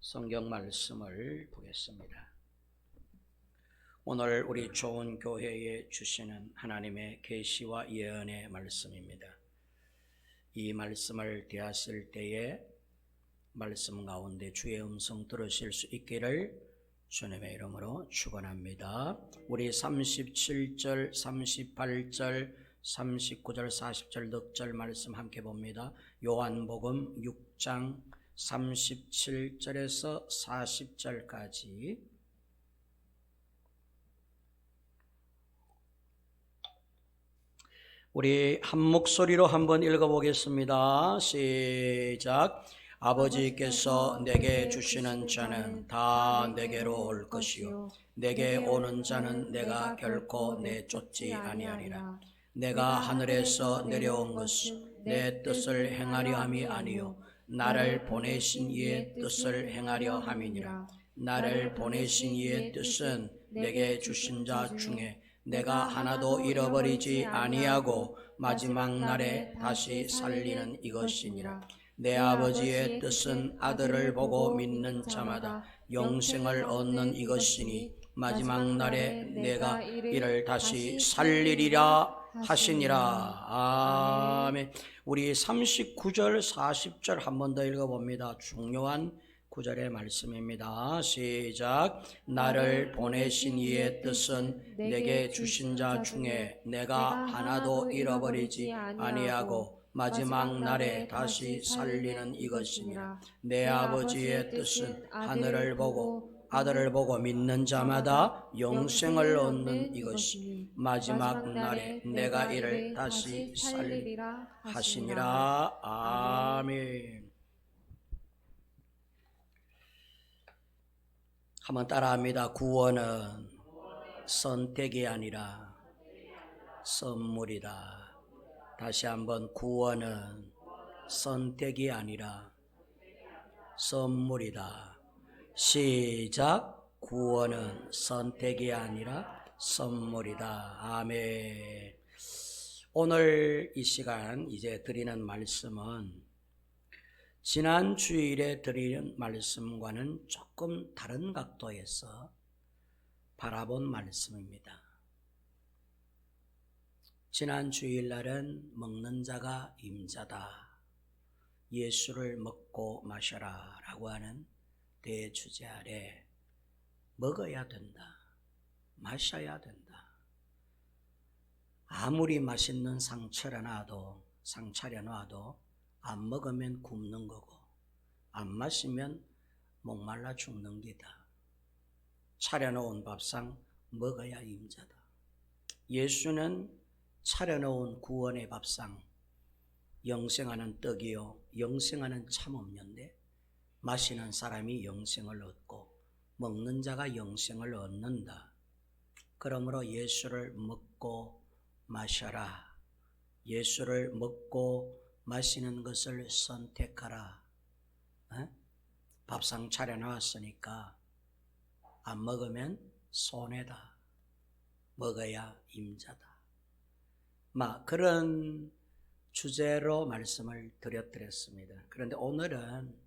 성경 말씀을 보겠습니다. 오늘 우리 좋은 교회에 주시는 하나님의 계시와 예언의 말씀입니다. 이 말씀을 대하실 때에 말씀 가운데 주의 음성 들으실 수 있기를 주님의 이름으로 축원합니다. 우리 37절, 38절, 39절, 40절 넉절 말씀 함께 봅니다. 요한복음 6장 37절에서 40절까지 우리 한 목소리로 한번 읽어보겠습니다. 시작. 아버지께서 내게 주시는 자는 다 내게로 올 것이요 내게 오는 자는 내가 결코 내쫓지 아니하리라. 내가 하늘에서 내려온 것은 내 뜻을 행하려 함이 아니요 나를 보내신 이의 뜻을 행하려 함이니라. 나를 보내신 이의 뜻은 내게 주신 자 중에 내가 하나도 잃어버리지 아니하고 마지막 날에 다시 살리는 이것이니라. 내 아버지의 뜻은 아들을 보고 믿는 자마다 영생을 얻는 이것이니 마지막 날에 내가 이를 다시 살리리라 하시니라. 아멘. 우리 39절 40절 한 번 더 읽어봅니다. 중요한 구절의 말씀입니다. 시작. 나를 보내신 이의 뜻은 내게 주신 자 중에 내가 하나도 잃어버리지 아니하고 마지막 날에 다시 살리는 이것이니라. 내 아버지의 뜻은 하늘을 보고 아들을 보고 믿는 자마다 영생을 얻는 이것이 마지막 날에 내가 이를 다시 살리리라 하시니라. 아멘. 한번 따라합니다. 구원은 선택이 아니라 선물이다. 다시 한번 구원은 선택이 아니라 선물이다. 시작. 구원은 선택이 아니라 선물이다. 아멘. 오늘 이 시간 이제 드리는 말씀은 지난 주일에 드리는 말씀과는 조금 다른 각도에서 바라본 말씀입니다. 지난 주일날은 먹는 자가 임자다. 예수를 먹고 마셔라 라고 하는 대주제 아래 먹어야 된다. 마셔야 된다. 아무리 맛있는 상 차려놔도 안 먹으면 굶는 거고 안 마시면 목말라 죽는 기다. 차려놓은 밥상 먹어야 임자다. 예수는 차려놓은 구원의 밥상, 영생하는 떡이요 영생하는 참음료인데 마시는 사람이 영생을 얻고 먹는 자가 영생을 얻는다. 그러므로 예수를 먹고 마셔라. 예수를 먹고 마시는 것을 선택하라. 밥상 차려놨으니까 안 먹으면 손해다. 먹어야 임자다. 그런 주제로 말씀을 드렸습니다. 그런데 오늘은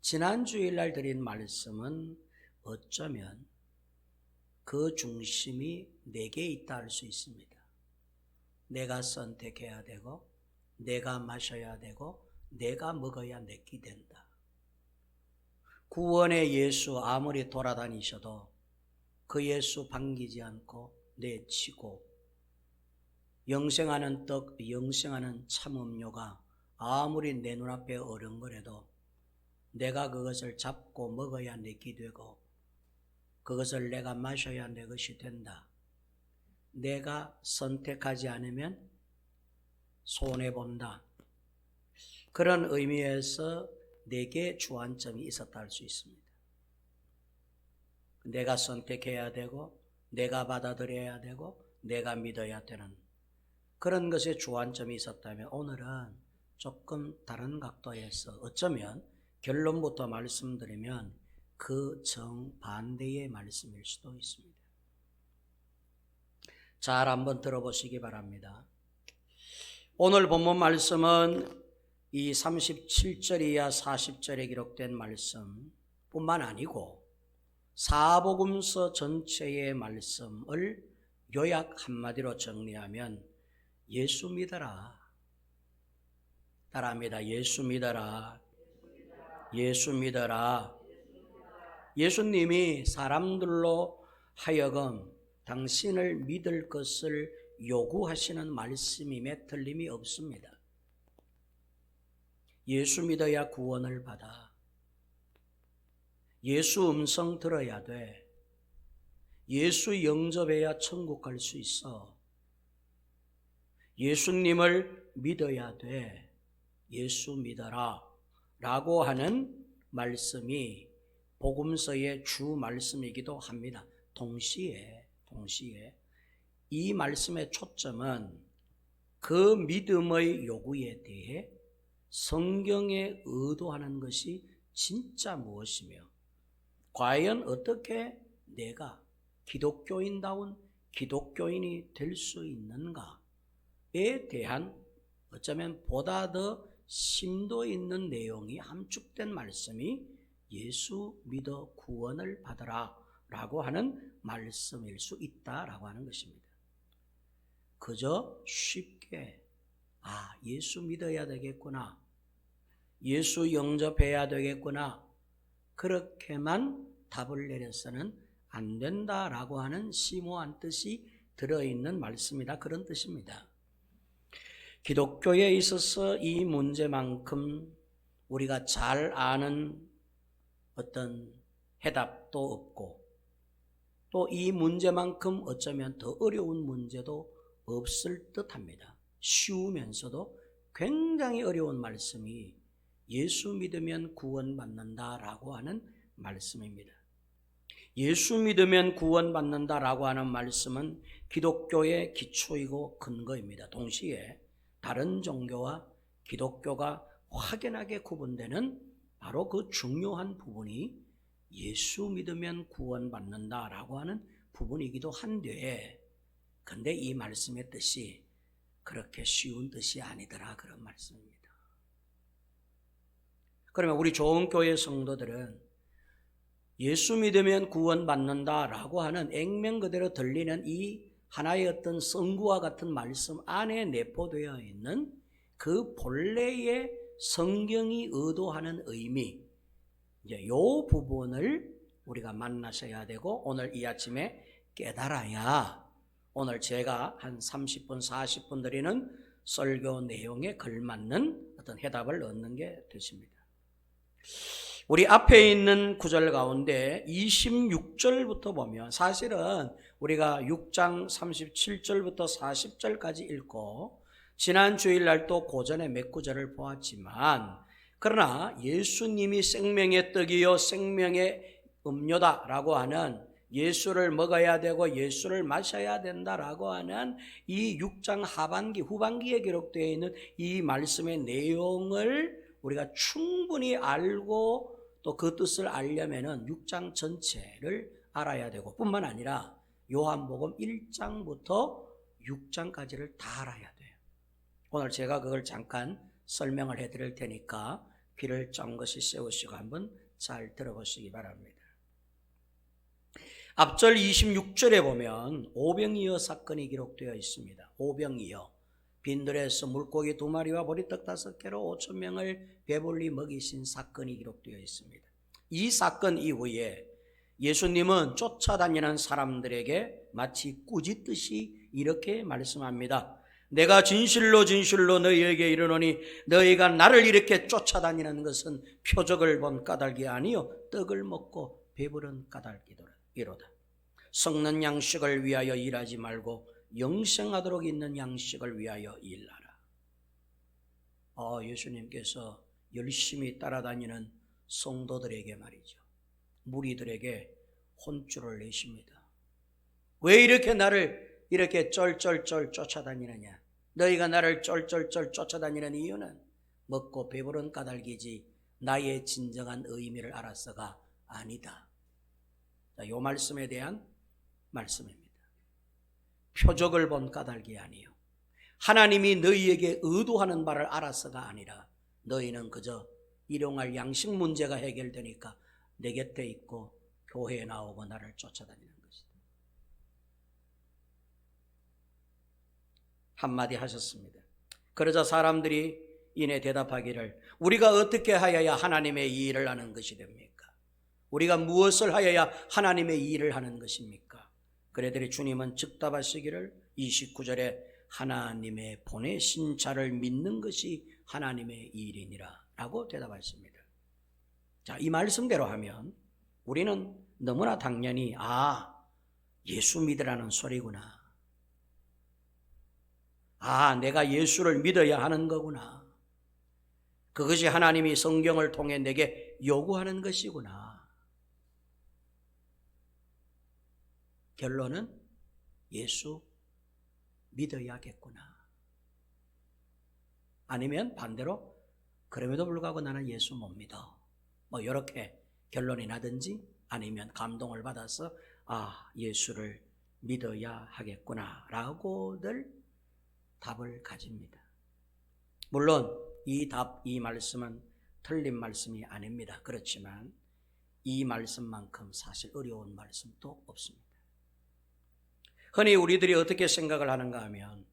지난 주일날 드린 말씀은 어쩌면 그 중심이 내게 있다 할 수 있습니다. 내가 선택해야 되고 내가 마셔야 되고 내가 먹어야 내게 된다. 구원의 예수 아무리 돌아다니셔도 그 예수 반기지 않고 내치고 영생하는 떡, 영생하는 참음료가 아무리 내 눈앞에 어른거려도 내가 그것을 잡고 먹어야 내게 되고 그것을 내가 마셔야 내 것이 된다. 내가 선택하지 않으면 손해본다. 그런 의미에서 내게 주안점이 있었다 할 수 있습니다. 내가 선택해야 되고 내가 받아들여야 되고 내가 믿어야 되는 그런 것에 주안점이 있었다면 오늘은 조금 다른 각도에서 어쩌면 결론부터 말씀드리면 그 정반대의 말씀일 수도 있습니다. 잘 한번 들어보시기 바랍니다. 오늘 본문 말씀은 이 37절 이하 40절에 기록된 말씀뿐만 아니고 사복음서 전체의 말씀을 요약 한마디로 정리하면 예수 믿어라. 따라합니다. 예수 믿어라. 예수 믿어라. 예수님이 사람들로 하여금 당신을 믿을 것을 요구하시는 말씀임에 틀림이 없습니다. 예수 믿어야 구원을 받아. 예수 음성 들어야 돼. 예수 영접해야 천국 갈 수 있어. 예수님을 믿어야 돼. 예수 믿어라 라고 하는 말씀이 복음서의 주 말씀이기도 합니다. 동시에 이 말씀의 초점은 그 믿음의 요구에 대해 성경에 의도하는 것이 진짜 무엇이며 과연 어떻게 내가 기독교인다운 기독교인이 될 수 있는가에 대한 어쩌면 보다 더 심도 있는 내용이 함축된 말씀이 예수 믿어 구원을 받으라 라고 하는 말씀일 수 있다라고 하는 것입니다. 그저 쉽게 예수 믿어야 되겠구나, 예수 영접해야 되겠구나 그렇게만 답을 내려서는 안 된다라고 하는 심오한 뜻이 들어있는 말씀이다, 그런 뜻입니다. 기독교에 있어서 이 문제만큼 우리가 잘 아는 어떤 해답도 없고 또 이 문제만큼 어쩌면 더 어려운 문제도 없을 듯합니다. 쉬우면서도 굉장히 어려운 말씀이 예수 믿으면 구원받는다라고 하는 말씀입니다. 예수 믿으면 구원받는다라고 하는 말씀은 기독교의 기초이고 근거입니다. 동시에 다른 종교와 기독교가 확연하게 구분되는 바로 그 중요한 부분이 예수 믿으면 구원받는다라고 하는 부분이기도 한데, 근데 이 말씀의 뜻이 그렇게 쉬운 뜻이 아니더라, 그런 말씀입니다. 그러면 우리 좋은 교회 성도들은 예수 믿으면 구원받는다라고 하는 액면 그대로 들리는 이 하나의 어떤 성구와 같은 말씀 안에 내포되어 있는 그 본래의 성경이 의도하는 의미, 이제 요 부분을 우리가 만나셔야 되고 오늘 이 아침에 깨달아야 오늘 제가 한 30분, 40분 드리는 설교 내용에 걸맞는 어떤 해답을 얻는 게 되십니다. 우리 앞에 있는 구절 가운데 26절부터 보면 사실은 우리가 6장 37절부터 40절까지 읽고 지난 주일날 또 고전의 몇 구절을 보았지만, 그러나 예수님이 생명의 떡이요 생명의 음료다라고 하는, 예수를 먹어야 되고 예수를 마셔야 된다라고 하는 이 6장 하반기 후반기에 기록되어 있는 이 말씀의 내용을 우리가 충분히 알고 또 그 뜻을 알려면은 6장 전체를 알아야 되고 뿐만 아니라 요한복음 1장부터 6장까지를 다 알아야 돼요. 오늘 제가 그걸 잠깐 설명을 해드릴 테니까 귀를 쫑긋이 세우시고 한번 잘 들어보시기 바랍니다. 앞절 26절에 보면 오병이어 사건이 기록되어 있습니다. 오병이어, 빈들에서 물고기 2마리와 보리떡 5개로 5,000명을 배불리 먹이신 사건이 기록되어 있습니다. 이 사건 이후에 예수님은 쫓아다니는 사람들에게 마치 꾸짖듯이 이렇게 말씀합니다. 내가 진실로 진실로 너희에게 이르노니 너희가 나를 이렇게 쫓아다니는 것은 표적을 본 까닭이 아니요 떡을 먹고 배부른 까닭이로다. 썩는 양식을 위하여 일하지 말고 영생하도록 있는 양식을 위하여 일하라. 예수님께서 열심히 따라다니는 성도들에게 말이죠, 무리들에게 혼쭐을 내십니다. 왜 이렇게 나를 이렇게 쩔쩔쩔 쫓아다니느냐? 너희가 나를 쩔쩔쩔 쫓아다니는 이유는 먹고 배부른 까닭이지 나의 진정한 의미를 알아서가 아니다. 이 말씀에 대한 말씀입니다. 표적을 본 까닭이 아니요 하나님이 너희에게 의도하는 바를 알아서가 아니라 너희는 그저 일용할 양식 문제가 해결되니까 내 곁에 있고 교회에 나오고 나를 쫓아다니는 것이다. 한마디 하셨습니다. 그러자 사람들이 이내 대답하기를 우리가 어떻게 하여야 하나님의 이 일을 하는 것이 됩니까? 우리가 무엇을 하여야 하나님의 이 일을 하는 것입니까? 그래들이 주님은 즉답하시기를 29절에 하나님의 보내신 자를 믿는 것이 하나님의 일이니라 라고 대답하십니다. 자, 이 말씀대로 하면 우리는 너무나 당연히 예수 믿으라는 소리구나. 내가 예수를 믿어야 하는 거구나. 그것이 하나님이 성경을 통해 내게 요구하는 것이구나. 결론은 예수 믿어야겠구나. 아니면 반대로 그럼에도 불구하고 나는 예수 못 믿어. 이렇게 결론이 나든지 아니면 감동을 받아서 예수를 믿어야 하겠구나 라고들 답을 가집니다. 물론 이 말씀은 틀린 말씀이 아닙니다. 그렇지만 이 말씀만큼 사실 어려운 말씀도 없습니다. 흔히 우리들이 어떻게 생각을 하는가 하면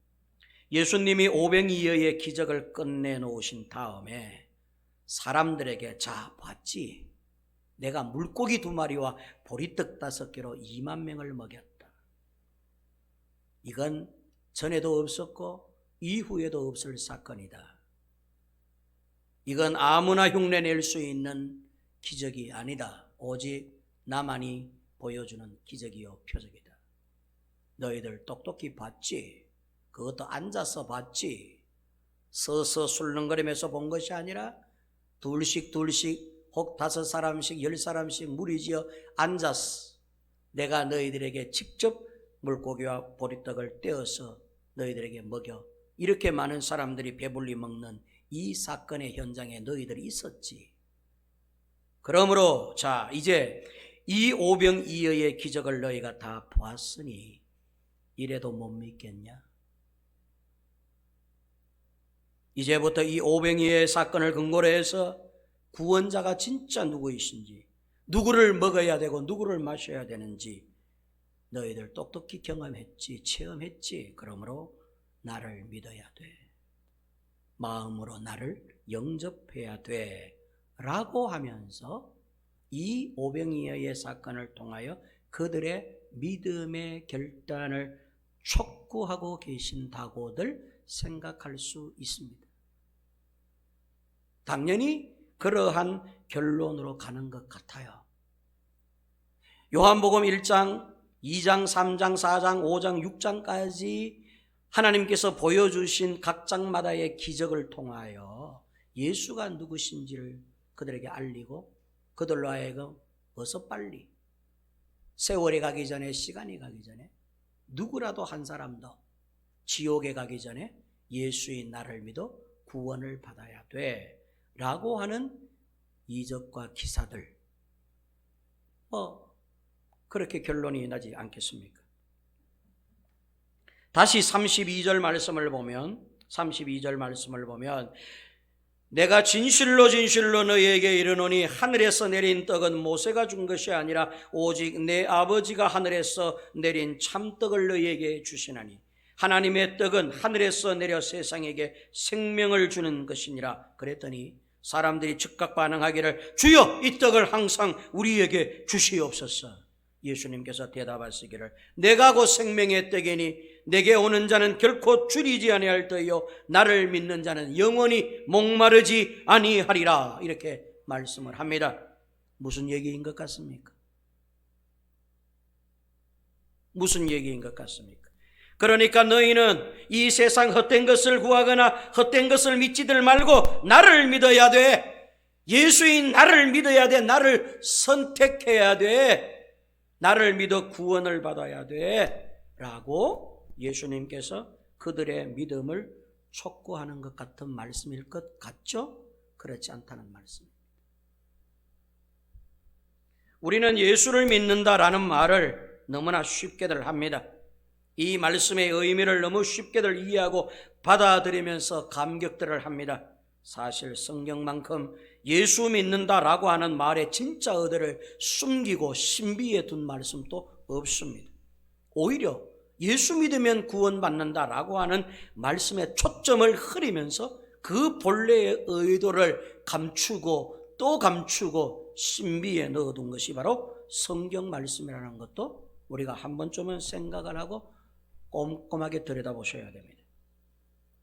예수님이 오병이어의 기적을 끝내놓으신 다음에 사람들에게 자 봤지? 내가 물고기 2마리와 보리떡 5개로 2만 명을 먹였다. 이건 전에도 없었고 이후에도 없을 사건이다. 이건 아무나 흉내낼 수 있는 기적이 아니다. 오직 나만이 보여주는 기적이요 표적이다. 너희들 똑똑히 봤지? 그것도 앉아서 봤지? 서서 술렁거리면서 본 것이 아니라 둘씩 혹 5사람씩 10사람씩 무리지어 앉아서 내가 너희들에게 직접 물고기와 보리떡을 떼어서 너희들에게 먹여 이렇게 많은 사람들이 배불리 먹는 이 사건의 현장에 너희들이 있었지. 그러므로 자 이제 이 오병이어의 기적을 너희가 다 보았으니 이래도 못 믿겠냐? 이제부터 이 오병이어의 사건을 근거로 해서 구원자가 진짜 누구이신지, 누구를 먹어야 되고 누구를 마셔야 되는지 너희들 똑똑히 경험했지, 체험했지. 그러므로 나를 믿어야 돼. 마음으로 나를 영접해야 돼. 라고 하면서 이 오병이어의 사건을 통하여 그들의 믿음의 결단을 촉구하고 계신다고들 생각할 수 있습니다. 당연히 그러한 결론으로 가는 것 같아요. 요한복음 1장, 2장, 3장, 4장, 5장, 6장까지 하나님께서 보여주신 각 장마다의 기적을 통하여 예수가 누구신지를 그들에게 알리고 그들로 하여금 어서 빨리 세월이 가기 전에, 시간이 가기 전에 누구라도 한 사람도 지옥에 가기 전에 예수의 나를 믿어 구원을 받아야 돼 라고 하는 이적과 기사들, 그렇게 결론이 나지 않겠습니까? 다시 32절 말씀을 보면 내가 진실로 너희에게 이르노니 하늘에서 내린 떡은 모세가 준 것이 아니라 오직 내 아버지가 하늘에서 내린 참떡을 너희에게 주시나니 하나님의 떡은 하늘에서 내려 세상에게 생명을 주는 것이니라. 그랬더니 사람들이 즉각 반응하기를 주여 이 떡을 항상 우리에게 주시옵소서. 예수님께서 대답하시기를 내가 곧 생명의 떡이니 내게 오는 자는 결코 줄이지 아니할 터이요 나를 믿는 자는 영원히 목마르지 아니하리라. 이렇게 말씀을 합니다. 무슨 얘기인 것 같습니까? 무슨 얘기인 것 같습니까? 그러니까 너희는 이 세상 헛된 것을 구하거나 헛된 것을 믿지들 말고 나를 믿어야 돼. 예수인 나를 믿어야 돼. 나를 선택해야 돼. 나를 믿어 구원을 받아야 돼 라고 예수님께서 그들의 믿음을 촉구하는 것 같은 말씀일 것 같죠? 그렇지 않다는 말씀입니다. 우리는 예수를 믿는다라는 말을 너무나 쉽게들 합니다. 이 말씀의 의미를 너무 쉽게들 이해하고 받아들이면서 감격들을 합니다. 사실 성경만큼 예수 믿는다라고 하는 말의 진짜 의도를 숨기고 신비에 둔 말씀도 없습니다. 오히려 예수 믿으면 구원받는다라고 하는 말씀의 초점을 흐리면서 그 본래의 의도를 감추고 또 감추고 신비에 넣어둔 것이 바로 성경 말씀이라는 것도 우리가 한 번쯤은 생각을 하고 꼼꼼하게 들여다보셔야 됩니다.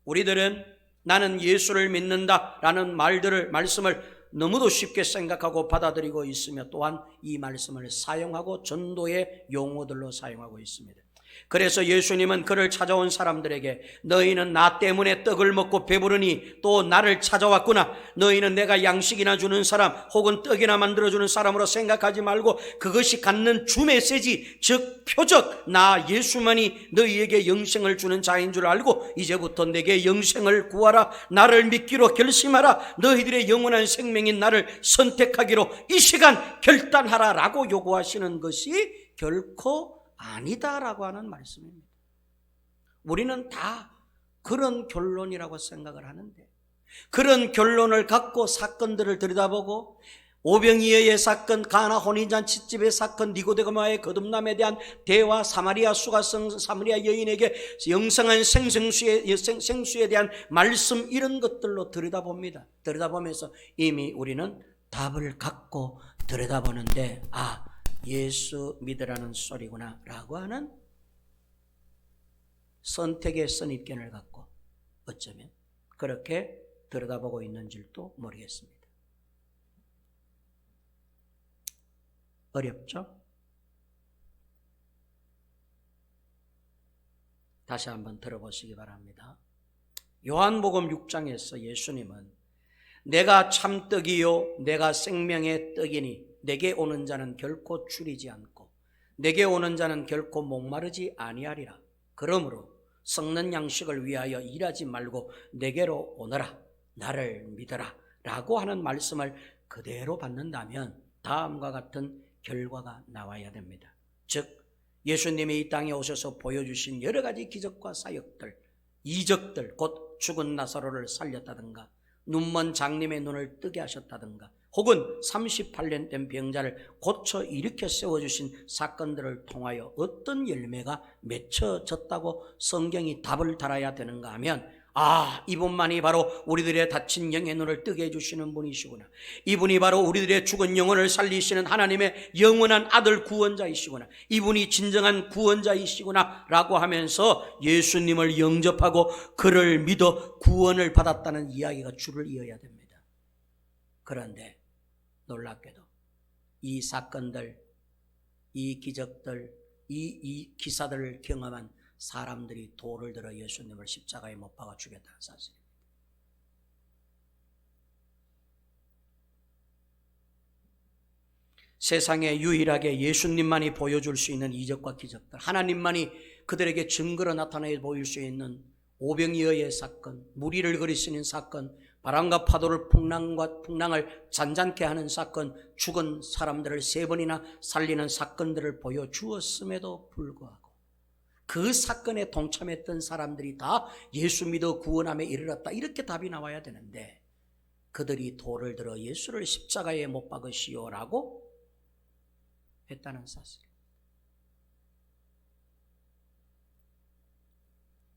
우리들은 나는 예수를 믿는다라는 말씀을 너무도 쉽게 생각하고 받아들이고 있으며 또한 이 말씀을 사용하고 전도의 용어들로 사용하고 있습니다. 그래서 예수님은 그를 찾아온 사람들에게 너희는 나 때문에 떡을 먹고 배부르니 또 나를 찾아왔구나. 너희는 내가 양식이나 주는 사람 혹은 떡이나 만들어주는 사람으로 생각하지 말고 그것이 갖는 주 메시지 즉 표적 나 예수만이 너희에게 영생을 주는 자인 줄 알고 이제부터 내게 영생을 구하라. 나를 믿기로 결심하라. 너희들의 영원한 생명인 나를 선택하기로 이 시간 결단하라 라고 요구하시는 것이 결코 아니다라고 하는 말씀입니다. 우리는 다 그런 결론이라고 생각을 하는데 그런 결론을 갖고 사건들을 들여다보고 오병이어의 사건, 가나 혼인잔치집의 사건, 니고데모와의 거듭남에 대한 대화, 사마리아 수가성 사마리아 여인에게 영생한 생수에 대한 말씀 이런 것들로 들여다봅니다. 들여다보면서 이미 우리는 답을 갖고 들여다보는데 예수 믿으라는 소리구나 라고 하는 선택의 선입견을 갖고 어쩌면 그렇게 들여다보고 있는 줄도 모르겠습니다. 어렵죠? 다시 한번 들어보시기 바랍니다. 요한복음 6장에서 예수님은 내가 참떡이요 내가 생명의 떡이니 내게 오는 자는 결코 줄이지 않고 내게 오는 자는 결코 목마르지 아니하리라. 그러므로 썩는 양식을 위하여 일하지 말고 내게로 오너라. 나를 믿어라 라고 하는 말씀을 그대로 받는다면 다음과 같은 결과가 나와야 됩니다. 즉 예수님이 이 땅에 오셔서 보여주신 여러 가지 기적과 사역들, 이적들, 곧 죽은 나사로를 살렸다든가 눈먼 장님의 눈을 뜨게 하셨다든가 혹은 38년 된 병자를 고쳐 일으켜 세워주신 사건들을 통하여 어떤 열매가 맺혀졌다고 성경이 답을 달아야 되는가 하면 이분만이 바로 우리들의 다친 영의 눈을 뜨게 해주시는 분이시구나. 이분이 바로 우리들의 죽은 영혼을 살리시는 하나님의 영원한 아들 구원자이시구나. 이분이 진정한 구원자이시구나 라고 하면서 예수님을 영접하고 그를 믿어 구원을 받았다는 이야기가 줄을 이어야 됩니다. 그런데 놀랍게도 이 사건들, 이 기적들, 이 기사들을 경험한 사람들이 돌을 들어 예수님을 십자가에 못 박아 죽였다는 사실입니다. 세상에 유일하게 예수님만이 보여줄 수 있는 이적과 기적들, 하나님만이 그들에게 증거로 나타내 보일 수 있는 오병이어의 사건, 무리를 그리시는 사건, 바람과 파도를 풍랑을 잔잔케 하는 사건, 죽은 사람들을 3번이나 살리는 사건들을 보여주었음에도 불구하고 그 사건에 동참했던 사람들이 다 예수 믿어 구원함에 이르렀다 이렇게 답이 나와야 되는데 그들이 돌을 들어 예수를 십자가에 못 박으시오라고 했다는 사실.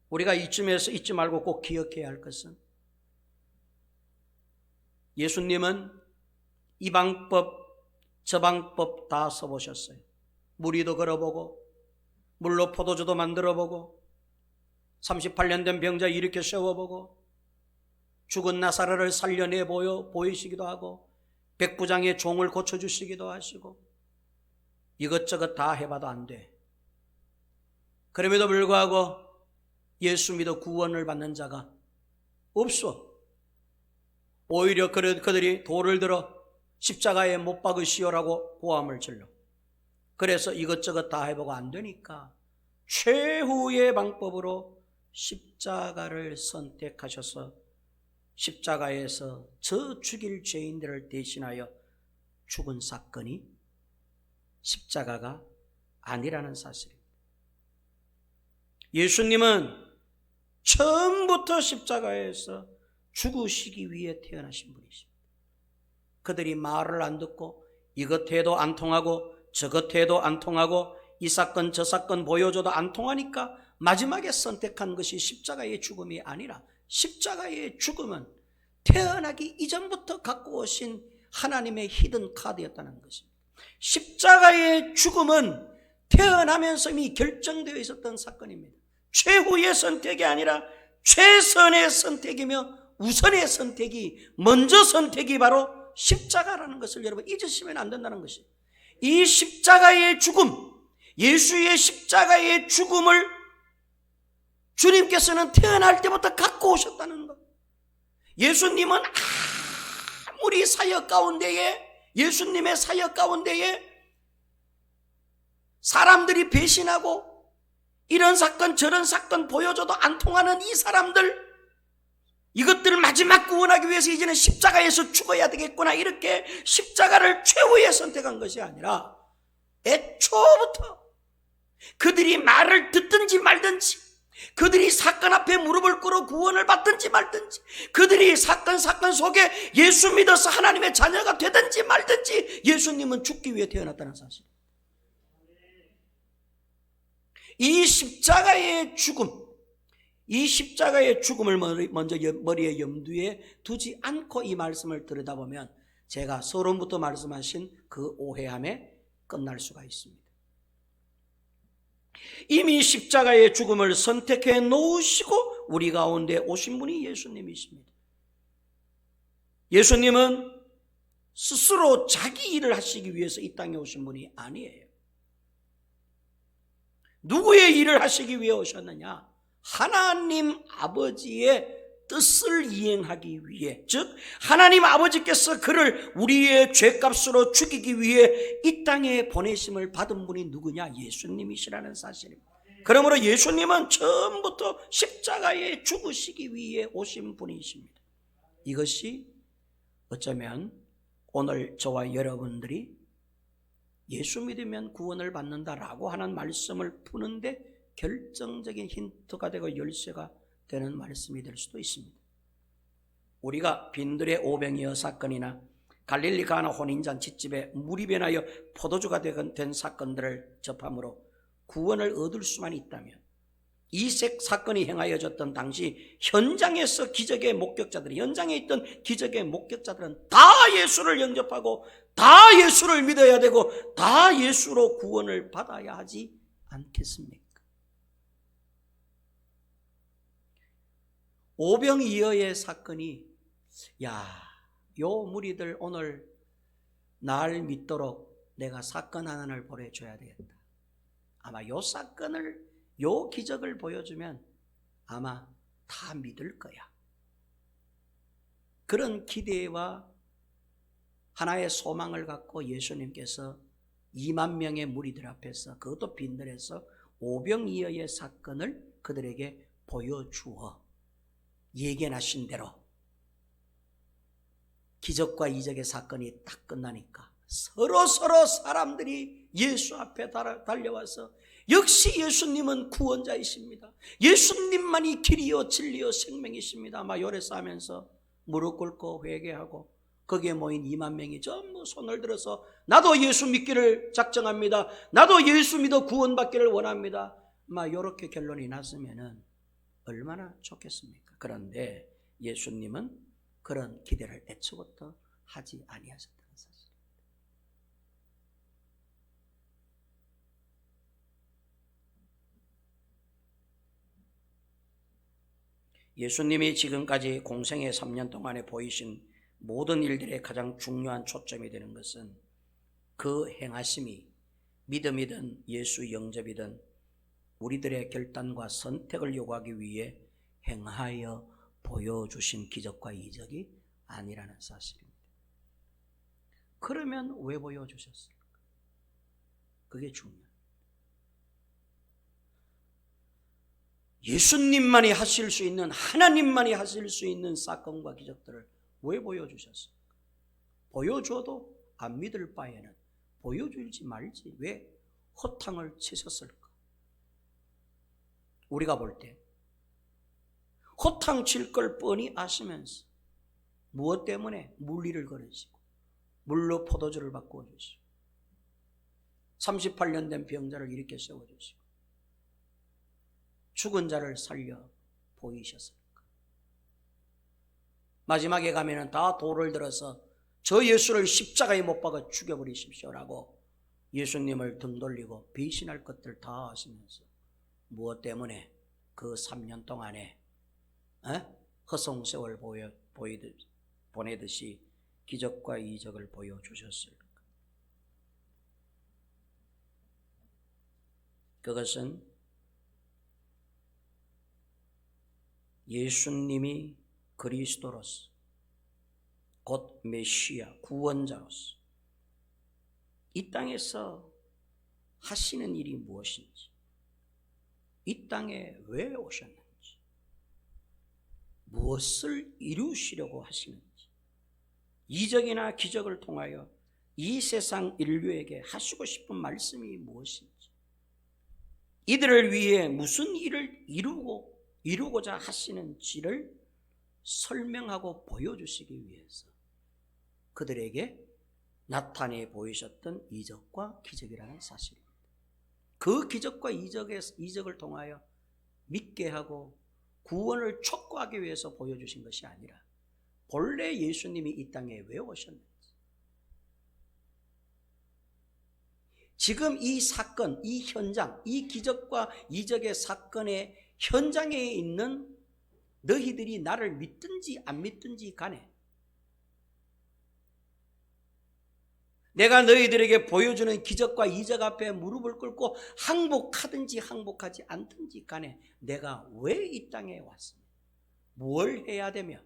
우리가 이쯤에서 잊지 말고 꼭 기억해야 할 것은 예수님은 이 방법 저 방법 다 써보셨어요. 무리도 걸어보고 물로 포도주도 만들어보고 38년 된 병자 일으켜 세워보고 죽은 나사로를 살려내 보이시기도 하고 백부장의 종을 고쳐주시기도 하시고 이것저것 다 해봐도 안 돼. 그럼에도 불구하고 예수 믿어 구원을 받는 자가 없어. 오히려 그들이 돌을 들어 십자가에 못 박으시오라고 고함을 질러. 그래서 이것저것 다 해보고 안 되니까 최후의 방법으로 십자가를 선택하셔서 십자가에서 저 죽일 죄인들을 대신하여 죽은 사건이 십자가가 아니라는 사실입니다. 예수님은 처음부터 십자가에서 죽으시기 위해 태어나신 분이십니다. 그들이 말을 안 듣고 이것 해도 안 통하고 저것 해도 안 통하고 이 사건 저 사건 보여줘도 안 통하니까 마지막에 선택한 것이 십자가의 죽음이 아니라 십자가의 죽음은 태어나기 이전부터 갖고 오신 하나님의 히든 카드였다는 것입니다. 십자가의 죽음은 태어나면서 이미 결정되어 있었던 사건입니다. 최후의 선택이 아니라 최선의 선택이며 우선의 선택이, 먼저 선택이 바로 십자가라는 것을 여러분 잊으시면 안 된다는 것이에요. 이 십자가의 죽음, 예수의 십자가의 죽음을 주님께서는 태어날 때부터 갖고 오셨다는 것. 예수님은 아무리 사역 가운데에, 예수님의 사역 가운데에 사람들이 배신하고 이런 사건 저런 사건 보여줘도 안 통하는 이 사람들, 이것들을 마지막 구원하기 위해서 이제는 십자가에서 죽어야 되겠구나, 이렇게 십자가를 최후의 선택한 것이 아니라 애초부터 그들이 말을 듣든지 말든지, 그들이 사건 앞에 무릎을 꿇어 구원을 받든지 말든지, 그들이 사건 속에 예수 믿어서 하나님의 자녀가 되든지 말든지 예수님은 죽기 위해 태어났다는 사실. 이 십자가의 죽음, 이 십자가의 죽음을 먼저 머리에 염두에 두지 않고 이 말씀을 들여다보면 제가 서론부터 말씀하신 그 오해함에 끝날 수가 있습니다. 이미 십자가의 죽음을 선택해 놓으시고 우리 가운데 오신 분이 예수님이십니다. 예수님은 스스로 자기 일을 하시기 위해서 이 땅에 오신 분이 아니에요. 누구의 일을 하시기 위해 오셨느냐? 하나님 아버지의 뜻을 이행하기 위해, 즉 하나님 아버지께서 그를 우리의 죄값으로 죽이기 위해 이 땅에 보내심을 받은 분이 누구냐? 예수님이시라는 사실입니다. 그러므로 예수님은 처음부터 십자가에 죽으시기 위해 오신 분이십니다. 이것이 어쩌면 오늘 저와 여러분들이 예수 믿으면 구원을 받는다라고 하는 말씀을 푸는데 결정적인 힌트가 되고 열쇠가 되는 말씀이 될 수도 있습니다. 우리가 빈들의 오병이어 사건이나 갈릴리 가나 혼인잔치집에 물이 변하여 포도주가 된 사건들을 접함으로 구원을 얻을 수만 있다면, 이 사건이 행하여졌던 당시 현장에서 기적의 목격자들이, 현장에 있던 기적의 목격자들은 다 예수를 영접하고 다 예수를 믿어야 되고 다 예수로 구원을 받아야 하지 않겠습니까? 오병이어의 사건이, 요 무리들 오늘 날 믿도록 내가 사건 하나를 보내줘야 되겠다. 아마 요 사건을, 요 기적을 보여주면 아마 다 믿을 거야. 그런 기대와 하나의 소망을 갖고 예수님께서 2만 명의 무리들 앞에서, 그것도 빈들에서 오병이어의 사건을 그들에게 보여주어 예견하신 대로 기적과 이적의 사건이 딱 끝나니까 서로 사람들이 예수 앞에 달려와서 역시 예수님은 구원자이십니다, 예수님만이 길이요 진리요 생명이십니다 막 요래싸면서 무릎 꿇고 회개하고, 거기에 모인 2만 명이 전부 손을 들어서 나도 예수 믿기를 작정합니다, 나도 예수 믿어 구원받기를 원합니다 막 요렇게 결론이 났으면 얼마나 좋겠습니까? 그런데 예수님은 그런 기대를 애초부터 하지 아니하셨다는 사실. 예수님이 지금까지 공생의 3년 동안에 보이신 모든 일들의 가장 중요한 초점이 되는 것은 그 행하심이 믿음이든 예수 영접이든 우리들의 결단과 선택을 요구하기 위해 행하여 보여주신 기적과 이적이 아니라는 사실입니다. 그러면 왜 보여주셨을까? 그게 중요해요. 예수님만이 하실 수 있는, 하나님만이 하실 수 있는 사건과 기적들을 왜 보여주셨을까? 보여줘도 안 믿을 바에는 보여주지 말지 왜 허탕을 치셨을까? 우리가 볼 때 호탕칠 걸 뻔히 아시면서 무엇 때문에? 물리를 걸으시고 물로 포도주를 바꾸어 주시고 38년 된 병자를 일으켜 세워주시고 죽은 자를 살려 보이셨으니까. 마지막에 가면은 다 돌을 들어서 저 예수를 십자가에 못 박아 죽여버리십시오라고 예수님을 등 돌리고 배신할 것들 다 하시면서 무엇 때문에 그 3년 동안에 허송세월 보내듯이 기적과 이적을 보여주셨을까? 그것은 예수님이 그리스도로서 곧 메시아 구원자로서 이 땅에서 하시는 일이 무엇인지, 이 땅에 왜 오셨는지, 무엇을 이루시려고 하시는지, 이적이나 기적을 통하여 이 세상 인류에게 하시고 싶은 말씀이 무엇인지, 이들을 위해 무슨 일을 이루고자 하시는지를 설명하고 보여주시기 위해서 그들에게 나타내 보이셨던 이적과 기적이라는 사실입니다. 그 기적과 이적을 통하여 믿게 하고 구원을 촉구하기 위해서 보여주신 것이 아니라 본래 예수님이 이 땅에 왜 오셨는지, 지금 이 사건, 이 현장, 이 기적과 이적의 사건의 현장에 있는 너희들이 나를 믿든지 안 믿든지 간에, 내가 너희들에게 보여주는 기적과 이적 앞에 무릎을 꿇고 항복하든지 항복하지 않든지 간에 내가 왜 이 땅에 왔으며 뭘 해야 되며,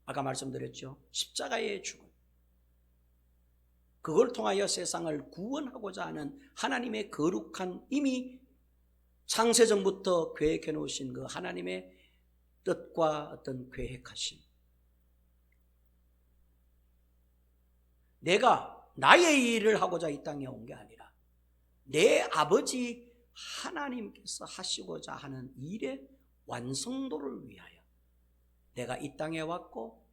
아까 말씀드렸죠. 십자가의 죽음, 그걸 통하여 세상을 구원하고자 하는 하나님의 거룩한, 이미 창세전부터 계획해 놓으신 그 하나님의 뜻과 어떤 계획하심, 내가 나의 일을 하고자 이 땅에 온 게 아니라 내 아버지 하나님께서 하시고자 하는 일의 완성도를 위하여 내가 이 땅에 왔고,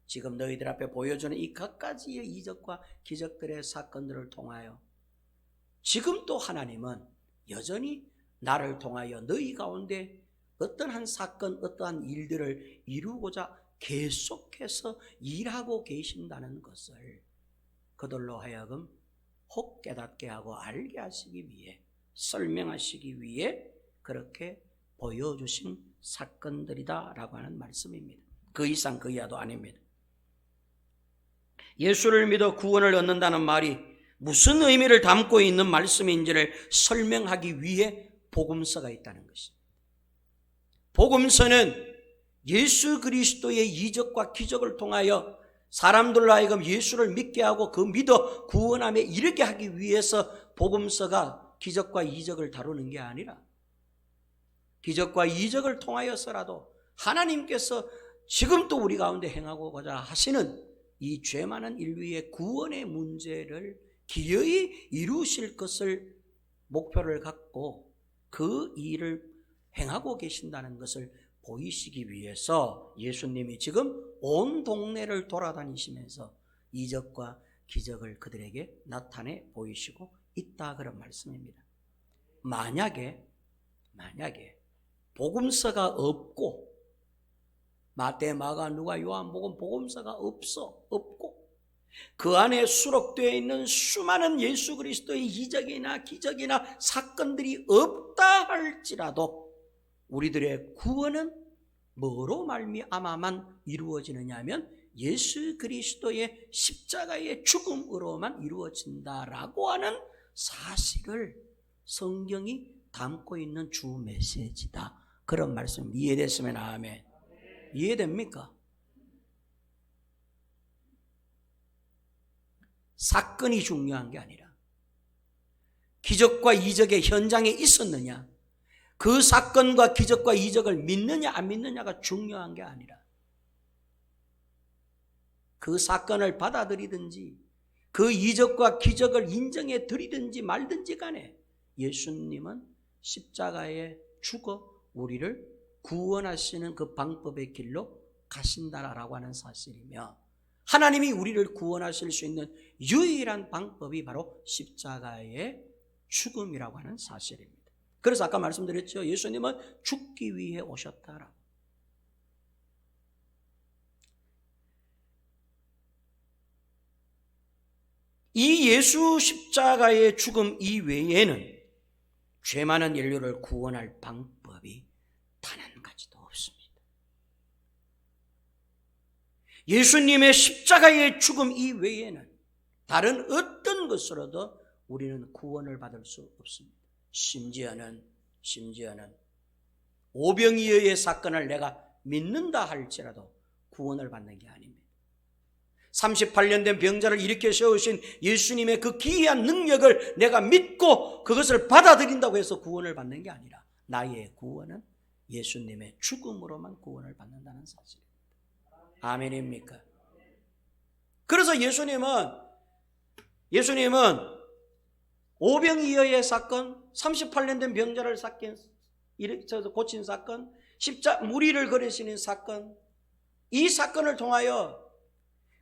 지금 너희들 앞에 보여주는 이 갖가지의 이적과 기적들의 사건들을 통하여 지금 또 하나님은 여전히 나를 통하여 너희 가운데 어떠한 사건, 어떠한 일들을 이루고자 계속해서 일하고 계신다는 것을 그들로 하여금 혹 깨닫게 하고 알게 하시기 위해, 설명하시기 위해 그렇게 보여주신 사건들이다라고 하는 말씀입니다. 그 이상 그 이하도 아닙니다. 예수를 믿어 구원을 얻는다는 말이 무슨 의미를 담고 있는 말씀인지를 설명하기 위해 복음서가 있다는 것입니다. 복음서는 예수 그리스도의 이적과 기적을 통하여 사람들로 하여금 예수를 믿게 하고 그 믿어 구원함에 이르게 하기 위해서 복음서가 기적과 이적을 다루는 게 아니라, 기적과 이적을 통하여서라도 하나님께서 지금 또 우리 가운데 행하고자 하시는 이 죄 많은 인류의 구원의 문제를 기어이 이루실 것을 목표를 갖고 그 일을 행하고 계신다는 것을 보이시기 위해서 예수님이 지금 온 동네를 돌아다니시면서 이적과 기적을 그들에게 나타내 보이시고 있다, 그런 말씀입니다. 만약에 복음서가 없고, 마태, 마가, 누가, 요한복음 복음서가 없고 그 안에 수록되어 있는 수많은 예수 그리스도의 이적이나 기적이나 사건들이 없다 할지라도 우리들의 구원은 뭐로 말미암아만 이루어지느냐 하면 예수 그리스도의 십자가의 죽음으로만 이루어진다라고 하는 사실을 성경이 담고 있는 주 메시지다, 그런 말씀. 이해됐으면 아멘. 이해됩니까? 사건이 중요한 게 아니라 기적과 이적의 현장에 있었느냐, 그 사건과 기적과 이적을 믿느냐 안 믿느냐가 중요한 게 아니라, 그 사건을 받아들이든지 그 이적과 기적을 인정해 드리든지 말든지 간에 예수님은 십자가에 죽어 우리를 구원하시는 그 방법의 길로 가신다라고 하는 사실이며, 하나님이 우리를 구원하실 수 있는 유일한 방법이 바로 십자가의 죽음이라고 하는 사실입니다. 그래서 아까 말씀드렸죠. 예수님은 죽기 위해 오셨다라고. 이 예수 십자가의 죽음 이외에는 죄 많은 인류를 구원할 방법이 단 한 가지도 없습니다. 예수님의 십자가의 죽음 이외에는 다른 어떤 것으로도 우리는 구원을 받을 수 없습니다. 심지어는 오병이어의 사건을 내가 믿는다 할지라도 구원을 받는 게 아닙니다. 38년 된 병자를 일으켜 세우신 예수님의 그 기이한 능력을 내가 믿고 그것을 받아들인다고 해서 구원을 받는 게 아니라, 나의 구원은 예수님의 죽음으로만 구원을 받는다는 사실입니다. 아멘입니까? 그래서 예수님은 오병이어의 사건, 38년 된 병자를 고친 사건, 무리를 거르시는 사건, 이 사건을 통하여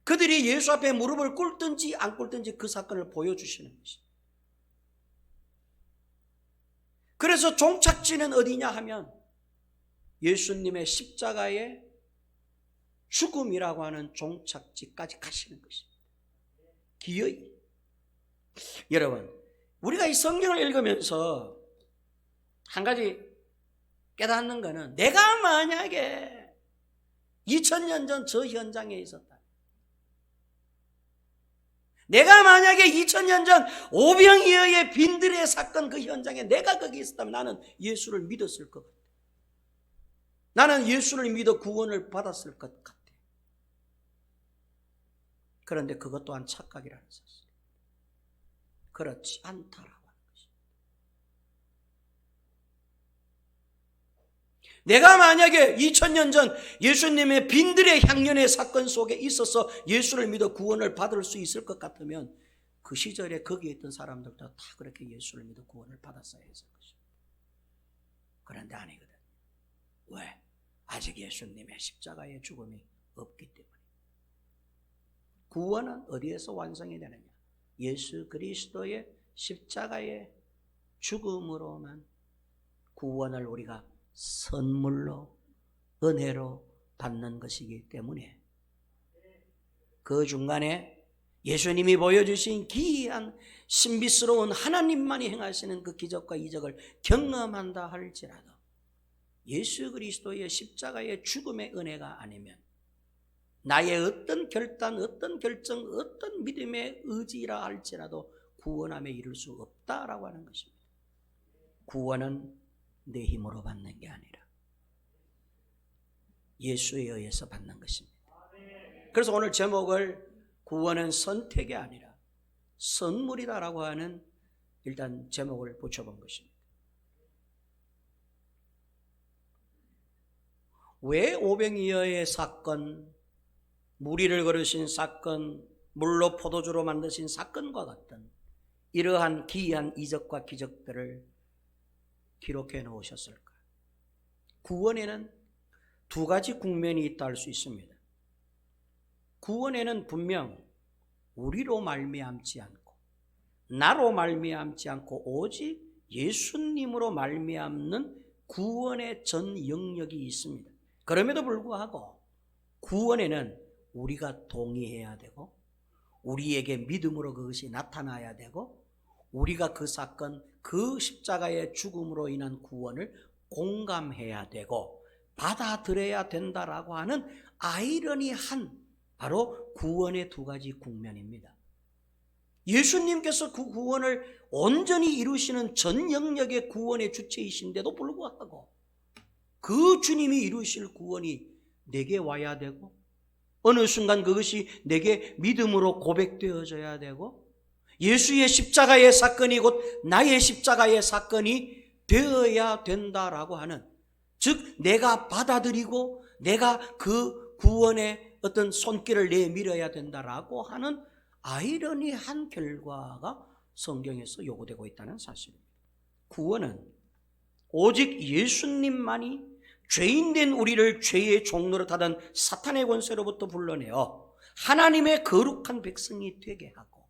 그들이 예수 앞에 무릎을 꿇든지 안 꿇든지 그 사건을 보여주시는 것입니다. 그래서 종착지는 어디냐 하면 예수님의 십자가의 죽음이라고 하는 종착지까지 가시는 것입니다. 기어이. 여러분, 우리가 이 성경을 읽으면서 한 가지 깨닫는 것은, 내가 만약에 2000년 전 저 현장에 있었다, 내가 만약에 2000년 전 오병이어의 빈들의 사건 그 현장에 내가 거기 있었다면 나는 예수를 믿었을 것 같아. 나는 예수를 믿어 구원을 받았을 것 같아. 그런데 그것 또한 착각이라는 사실. 그렇지 않다라고 하는 것입니다. 내가 만약에 2000년 전 예수님의 빈들의 향연의 사건 속에 있어서 예수를 믿어 구원을 받을 수 있을 것 같으면 그 시절에 거기에 있던 사람들도 다 그렇게 예수를 믿어 구원을 받았어야 했을 것입니다. 그런데 아니거든. 왜? 아직 예수님의 십자가의 죽음이 없기 때문에. 구원은 어디에서 완성이 되느냐? 예수 그리스도의 십자가의 죽음으로만 구원을 우리가 선물로, 은혜로 받는 것이기 때문에, 그 중간에 예수님이 보여주신 기이한 신비스러운 하나님만이 행하시는 그 기적과 이적을 경험한다 할지라도 예수 그리스도의 십자가의 죽음의 은혜가 아니면 나의 어떤 결단, 어떤 결정, 어떤 믿음의 의지라 할지라도 구원함에 이를 수 없다라고 하는 것입니다. 구원은 내 힘으로 받는 게 아니라 예수에 의해서 받는 것입니다. 그래서 오늘 제목을 구원은 선택이 아니라 선물이다라고 하는 일단 제목을 붙여본 것입니다. 왜 오병이어의 사건, 무리를 거르신 사건, 물로 포도주로 만드신 사건과 같은 이러한 기이한 이적과 기적들을 기록해 놓으셨을까? 구원에는 두 가지 국면이 있다 할 수 있습니다. 구원에는 분명 우리로 말미암지 않고, 나로 말미암지 않고 오직 예수님으로 말미암는 구원의 전 영역이 있습니다. 그럼에도 불구하고 구원에는 우리가 동의해야 되고, 우리에게 믿음으로 그것이 나타나야 되고, 우리가 그 사건, 그 십자가의 죽음으로 인한 구원을 공감해야 되고 받아들여야 된다라고 하는 아이러니한 바로 구원의 두 가지 국면입니다. 예수님께서 그 구원을 온전히 이루시는 전 영역의 구원의 주체이신데도 불구하고 그 주님이 이루실 구원이 내게 와야 되고, 어느 순간 그것이 내게 믿음으로 고백되어져야 되고, 예수의 십자가의 사건이 곧 나의 십자가의 사건이 되어야 된다라고 하는, 즉 내가 받아들이고 내가 그 구원의 어떤 손길을 내밀어야 된다라고 하는 아이러니한 결과가 성경에서 요구되고 있다는 사실입니다. 구원은 오직 예수님만이 죄인된 우리를 죄의 종노릇 하던 사탄의 권세로부터 불러내어 하나님의 거룩한 백성이 되게 하고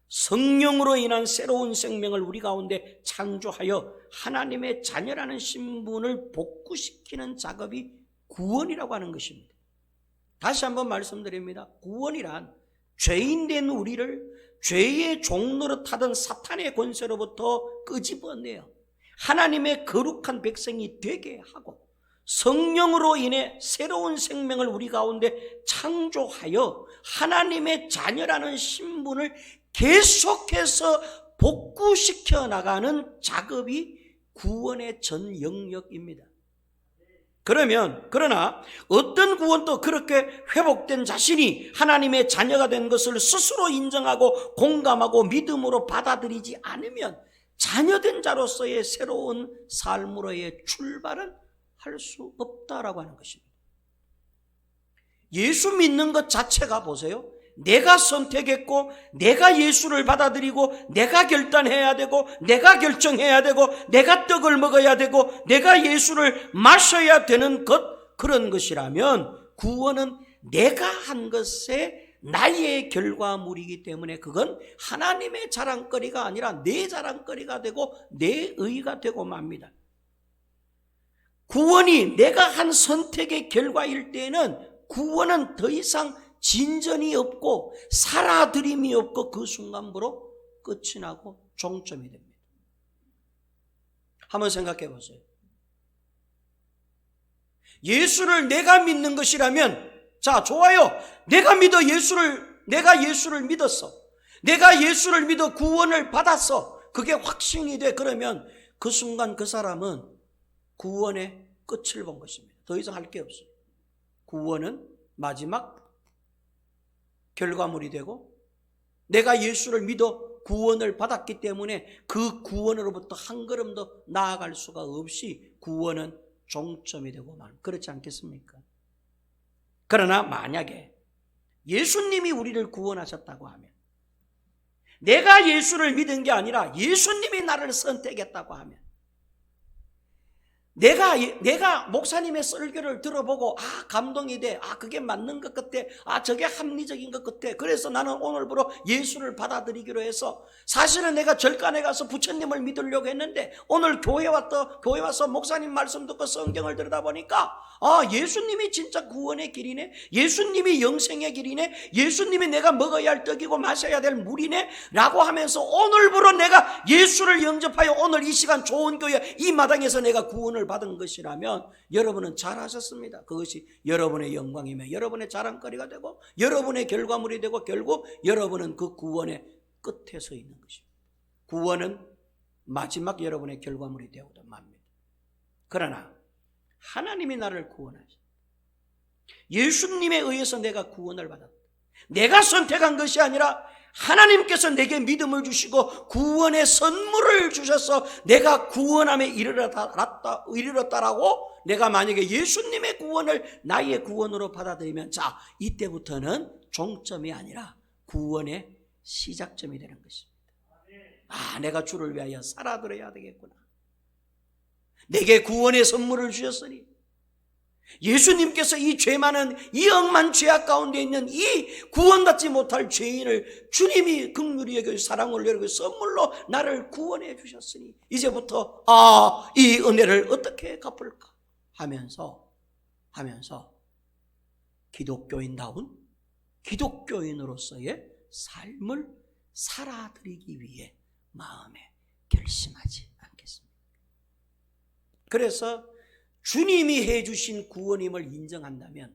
성령으로 인한 새로운 생명을 우리 가운데 창조하여 하나님의 자녀라는 신분을 복구시키는 작업이 구원이라고 하는 것입니다. 다시 한번 말씀드립니다. 구원이란 죄인된 우리를 죄의 종노릇 하던 사탄의 권세로부터 끄집어내어 하나님의 거룩한 백성이 되게 하고 성령으로 인해 새로운 생명을 우리 가운데 창조하여 하나님의 자녀라는 신분을 계속해서 복구시켜 나가는 작업이 구원의 전 영역입니다. 그러나 어떤 구원도 그렇게 회복된 자신이 하나님의 자녀가 된 것을 스스로 인정하고 공감하고 믿음으로 받아들이지 않으면 자녀된 자로서의 새로운 삶으로의 출발은 할 수 없다라고 하는 것입니다. 예수 믿는 것 자체가 보세요. 내가 선택했고 내가 예수를 받아들이고 내가 결단해야 되고 내가 결정해야 되고 내가 떡을 먹어야 되고 내가 예수를 마셔야 되는 것, 그런 것이라면 구원은 내가 한 것에 나의 결과물이기 때문에 그건 하나님의 자랑거리가 아니라 내 자랑거리가 되고 내 의가 되고 맙니다. 구원이 내가 한 선택의 결과일 때에는 구원은 더 이상 진전이 없고 살아들임이 없고 그 순간부로 끝이 나고 종점이 됩니다. 한번 생각해 보세요. 예수를 내가 믿는 것이라면, 자, 좋아요. 내가 예수를 믿었어. 내가 예수를 믿어 구원을 받았어. 그게 확신이 돼. 그러면 그 순간 그 사람은 구원의 끝을 본 것입니다. 더 이상 할 게 없어요. 구원은 마지막 결과물이 되고 내가 예수를 믿어 구원을 받았기 때문에 그 구원으로부터 한 걸음 더 나아갈 수가 없이 구원은 종점이 되고 그렇지 않겠습니까? 그러나 만약에 예수님이 우리를 구원하셨다고 하면, 내가 예수를 믿은 게 아니라 예수님이 나를 선택했다고 하면, 내가 목사님의 설교를 들어보고 감동이 돼. 그게 맞는 것 같아. 저게 합리적인 것 같아. 그래서 나는 오늘부로 예수를 받아들이기로 해서, 사실은 내가 절간에 가서 부처님을 믿으려고 했는데 오늘 교회 와서 목사님 말씀 듣고 성경을 들여다보니까 예수님이 진짜 구원의 길이네. 예수님이 영생의 길이네. 예수님이 내가 먹어야 할 떡이고 마셔야 될 물이네 라고 하면서 오늘부로 내가 예수를 영접하여 오늘 이 시간 좋은 교회 이 마당에서 내가 구원을 받은 것이라면 여러분은 잘하셨습니다. 그것이 여러분의 영광이며 여러분의 자랑거리가 되고 여러분의 결과물이 되고 결국 여러분은 그 구원의 끝에 서 있는 것입니다. 구원은 마지막 여러분의 결과물이 되어도 맙니다. 그러나 하나님이 나를 구원하셨다. 예수님에 의해서 내가 구원을 받았다. 내가 선택한 것이 아니라 하나님께서 내게 믿음을 주시고 구원의 선물을 주셔서 내가 구원함에 이르렀다라고 내가 만약에 예수님의 구원을 나의 구원으로 받아들이면, 자, 이때부터는 종점이 아니라 구원의 시작점이 되는 것입니다. 내가 주를 위하여 살아들어야 되겠구나. 내게 구원의 선물을 주셨으니 예수님께서 이 죄 많은 이 억만 죄악 가운데 있는 이 구원받지 못할 죄인을 주님이 긍휼히 여겨 사랑을 여겨 선물로 나를 구원해 주셨으니 이제부터 이 은혜를 어떻게 갚을까 하면서 기독교인다운 기독교인으로서의 삶을 살아드리기 위해 마음에 결심하지 않겠습니까? 그래서 주님이 해주신 구원임을 인정한다면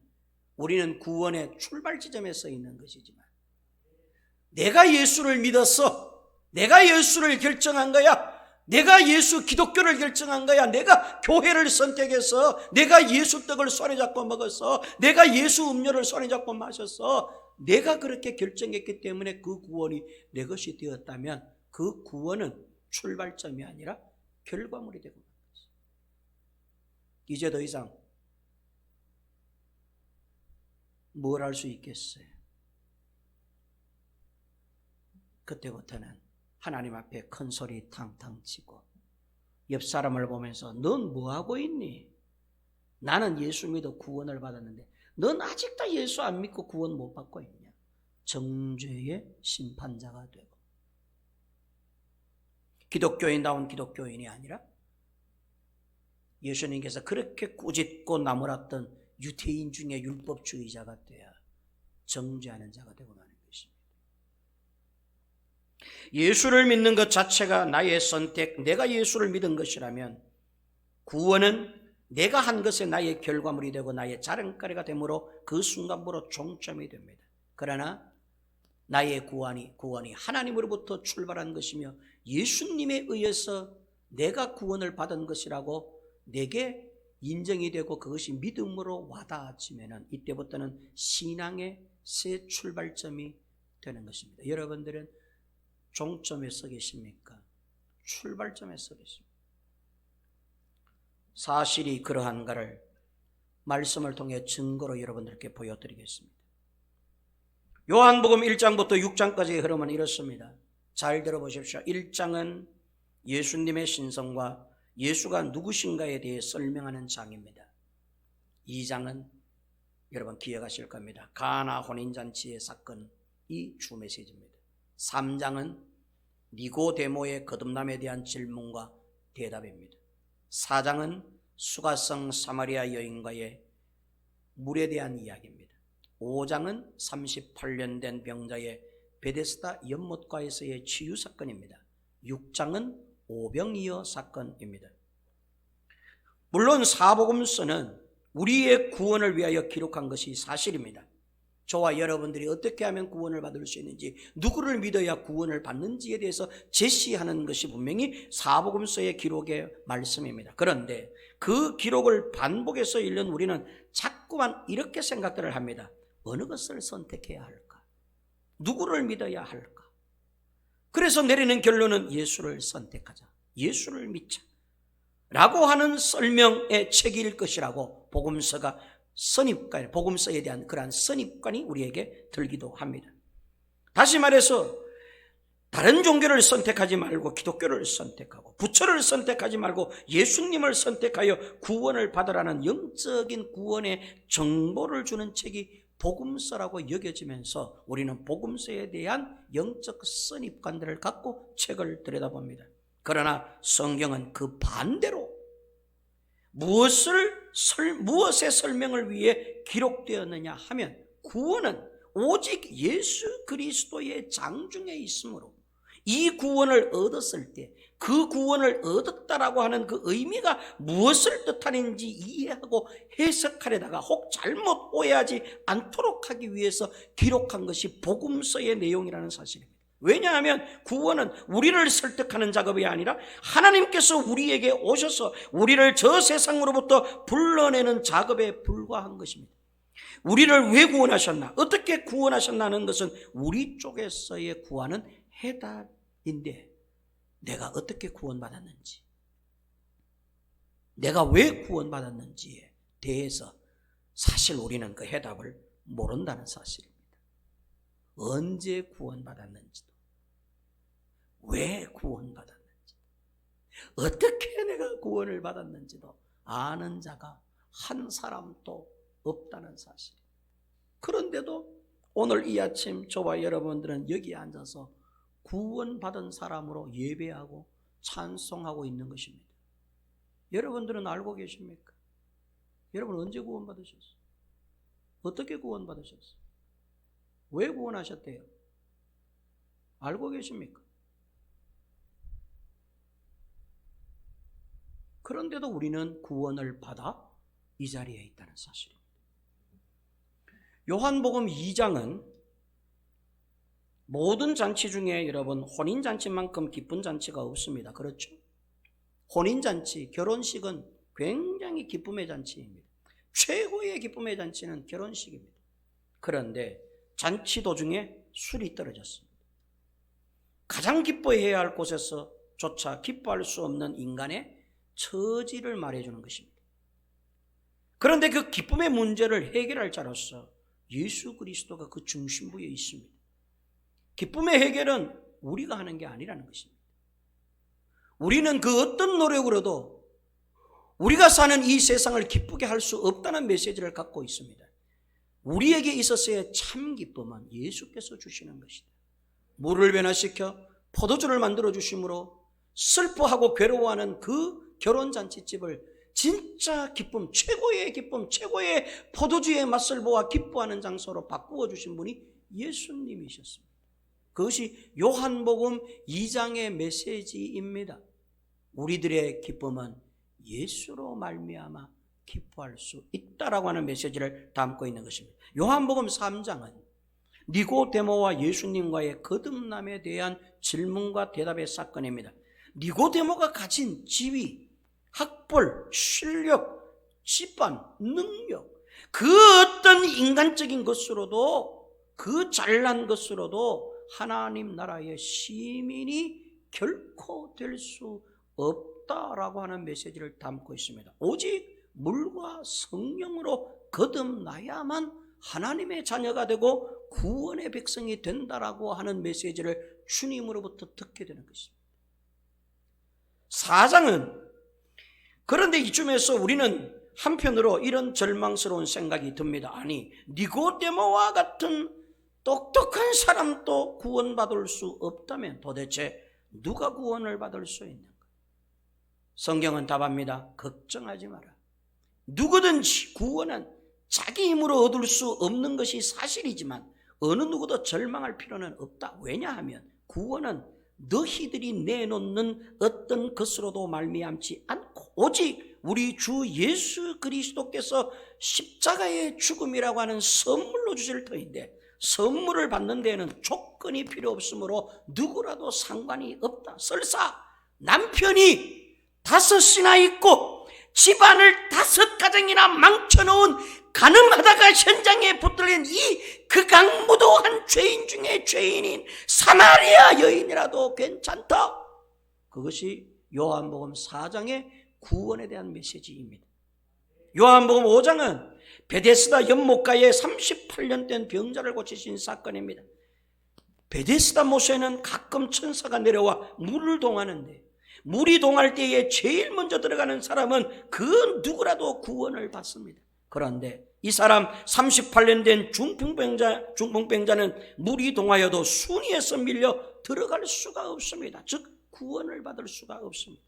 우리는 구원의 출발 지점에 서 있는 것이지만, 내가 예수를 믿었어, 내가 예수를 결정한 거야, 내가 예수 기독교를 결정한 거야, 내가 교회를 선택해서 내가 예수 떡을 손에 잡고 먹었어, 내가 예수 음료를 손에 잡고 마셨어, 내가 그렇게 결정했기 때문에 그 구원이 내 것이 되었다면 그 구원은 출발점이 아니라 결과물이 되고, 이제 더 이상 뭘 할 수 있겠어요? 그때부터는 하나님 앞에 큰 소리 탕탕 치고 옆 사람을 보면서 넌 뭐하고 있니? 나는 예수 믿어 구원을 받았는데 넌 아직도 예수 안 믿고 구원 못 받고 있냐? 정죄의 심판자가 되고, 기독교인다운 기독교인이 아니라 예수님께서 그렇게 꾸짖고 나무랐던 유태인 중에 율법주의자가 돼야 정죄하는 자가 되고 마는 것입니다. 예수를 믿는 것 자체가 나의 선택, 내가 예수를 믿은 것이라면 구원은 내가 한 것에 나의 결과물이 되고 나의 자랑거리가 되므로 그 순간부로 종점이 됩니다. 그러나 나의 구원이 하나님으로부터 출발한 것이며 예수님에 의해서 내가 구원을 받은 것이라고 내게 인정이 되고 그것이 믿음으로 와닿아지면 이때부터는 신앙의 새 출발점이 되는 것입니다. 여러분들은 종점에 서 계십니까? 출발점에 서 계십니까? 사실이 그러한가를 말씀을 통해 증거로 여러분들께 보여드리겠습니다. 요한복음 1장부터 6장까지의 흐름은 이렇습니다. 잘 들어보십시오. 1장은 예수님의 신성과 예수가 누구신가에 대해 설명하는 장입니다. 2장은 여러분 기억하실 겁니다. 가나 혼인잔치의 사건이 주 메시지입니다. 3장은 니고데모의 거듭남에 대한 질문과 대답입니다. 4장은 수가성 사마리아 여인과의 물에 대한 이야기입니다. 5장은 38년 된 병자의 베데스다 연못가에서의 치유 사건입니다. 6장은 오병이어 사건입니다. 물론 사복음서는 우리의 구원을 위하여 기록한 것이 사실입니다. 저와 여러분들이 어떻게 하면 구원을 받을 수 있는지, 누구를 믿어야 구원을 받는지에 대해서 제시하는 것이 분명히 사복음서의 기록의 말씀입니다. 그런데 그 기록을 반복해서 읽는 우리는 자꾸만 이렇게 생각들을 합니다. 어느 것을 선택해야 할까? 누구를 믿어야 할까? 그래서 내리는 결론은 예수를 선택하자, 예수를 믿자 라고 하는 설명의 책일 것이라고 복음서가 선입관, 복음서에 대한 그러한 선입관이 우리에게 들기도 합니다. 다시 말해서 다른 종교를 선택하지 말고 기독교를 선택하고 부처를 선택하지 말고 예수님을 선택하여 구원을 받으라는 영적인 구원의 정보를 주는 책이 복음서라고 여겨지면서 우리는 복음서에 대한 영적 선입관들을 갖고 책을 들여다봅니다. 그러나 성경은 그 반대로 무엇의 설명을 위해 기록되었느냐 하면 구원은 오직 예수 그리스도의 장중에 있으므로 이 구원을 얻었을 때 그 구원을 얻었다라고 하는 그 의미가 무엇을 뜻하는지 이해하고 해석하려다가 혹 잘못 오해하지 않도록 하기 위해서 기록한 것이 복음서의 내용이라는 사실입니다. 왜냐하면 구원은 우리를 설득하는 작업이 아니라 하나님께서 우리에게 오셔서 우리를 저 세상으로부터 불러내는 작업에 불과한 것입니다. 우리를 왜 구원하셨나? 어떻게 구원하셨나는 것은 우리 쪽에서의 구하는 해답인데 내가 어떻게 구원받았는지, 내가 왜 구원받았는지에 대해서 사실 우리는 그 해답을 모른다는 사실입니다. 언제 구원받았는지도, 왜 구원받았는지도, 어떻게 내가 구원을 받았는지도 아는 자가 한 사람도 없다는 사실입니다. 그런데도 오늘 이 아침 저와 여러분들은 여기 앉아서 구원받은 사람으로 예배하고 찬송하고 있는 것입니다. 여러분들은 알고 계십니까? 여러분 언제 구원받으셨어요? 어떻게 구원받으셨어요? 왜 구원하셨대요? 알고 계십니까? 그런데도 우리는 구원을 받아 이 자리에 있다는 사실입니다. 요한복음 2장은 모든 잔치 중에 여러분 혼인잔치만큼 기쁜 잔치가 없습니다. 그렇죠? 혼인잔치, 결혼식은 굉장히 기쁨의 잔치입니다. 최고의 기쁨의 잔치는 결혼식입니다. 그런데 잔치 도중에 술이 떨어졌습니다. 가장 기뻐해야 할 곳에서조차 기뻐할 수 없는 인간의 처지를 말해주는 것입니다. 그런데 그 기쁨의 문제를 해결할 자로서 예수 그리스도가 그 중심부에 있습니다. 기쁨의 해결은 우리가 하는 게 아니라는 것입니다. 우리는 그 어떤 노력으로도 우리가 사는 이 세상을 기쁘게 할 수 없다는 메시지를 갖고 있습니다. 우리에게 있어서의 참 기쁨은 예수께서 주시는 것이다. 물을 변화시켜 포도주를 만들어 주심으로 슬퍼하고 괴로워하는 그 결혼잔치집을 진짜 기쁨, 최고의 기쁨, 최고의 포도주의 맛을 보아 기뻐하는 장소로 바꾸어 주신 분이 예수님이셨습니다. 그것이 요한복음 2장의 메시지입니다. 우리들의 기쁨은 예수로 말미암아 기뻐할 수 있다라고 하는 메시지를 담고 있는 것입니다. 요한복음 3장은 니고데모와 예수님과의 거듭남에 대한 질문과 대답의 사건입니다. 니고데모가 가진 지위, 학벌, 실력, 집안, 능력, 그 어떤 인간적인 것으로도, 그 잘난 것으로도 하나님 나라의 시민이 결코 될 수 없다라고 하는 메시지를 담고 있습니다. 오직 물과 성령으로 거듭나야만 하나님의 자녀가 되고 구원의 백성이 된다라고 하는 메시지를 주님으로부터 듣게 되는 것입니다. 4장은 그런데 이쯤에서 우리는 한편으로 이런 절망스러운 생각이 듭니다. 아니, 니고데모와 같은 똑똑한 사람도 구원받을 수 없다면 도대체 누가 구원을 받을 수 있는가? 성경은 답합니다. 걱정하지 마라. 누구든지 구원은 자기 힘으로 얻을 수 없는 것이 사실이지만 어느 누구도 절망할 필요는 없다. 왜냐하면 구원은 너희들이 내놓는 어떤 것으로도 말미암지 않고 오직 우리 주 예수 그리스도께서 십자가의 죽음이라고 하는 선물로 주실 터인데, 선물을 받는 데에는 조건이 필요 없으므로 누구라도 상관이 없다. 설사 남편이 5이나 있고 집안을 5가정이나 망쳐놓은 가늠하다가 현장에 붙들린 이 극악무도한 죄인 중에 죄인인 사마리아 여인이라도 괜찮다. 그것이 요한복음 4장의 구원에 대한 메시지입니다. 요한복음 5장은 베데스다 연못가에 38년 된 병자를 고치신 사건입니다. 베데스다 못에는 가끔 천사가 내려와 물을 동하는데, 물이 동할 때에 제일 먼저 들어가는 사람은 그 누구라도 구원을 받습니다. 그런데 이 사람 38년 된 중풍병자는 물이 동하여도 순위에서 밀려 들어갈 수가 없습니다. 즉 구원을 받을 수가 없습니다.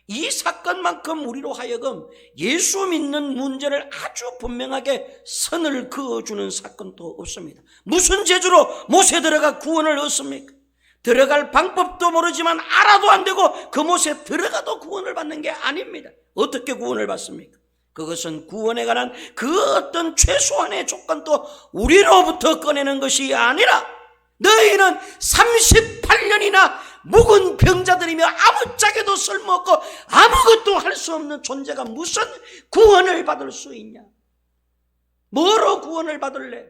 이 사건만큼 우리로 하여금 예수 믿는 문제를 아주 분명하게 선을 그어주는 사건도 없습니다. 무슨 재주로 못에 들어가 구원을 얻습니까? 들어갈 방법도 모르지만 알아도 안 되고 그 못에 들어가도 구원을 받는 게 아닙니다. 어떻게 구원을 받습니까? 그것은 구원에 관한 그 어떤 최소한의 조건도 우리로부터 꺼내는 것이 아니라, 너희는 38년이나 묵은 병자들이며 아무짝에도 쓸모없고 아무것도 할 수 없는 존재가 무슨 구원을 받을 수 있냐? 뭐로 구원을 받을래?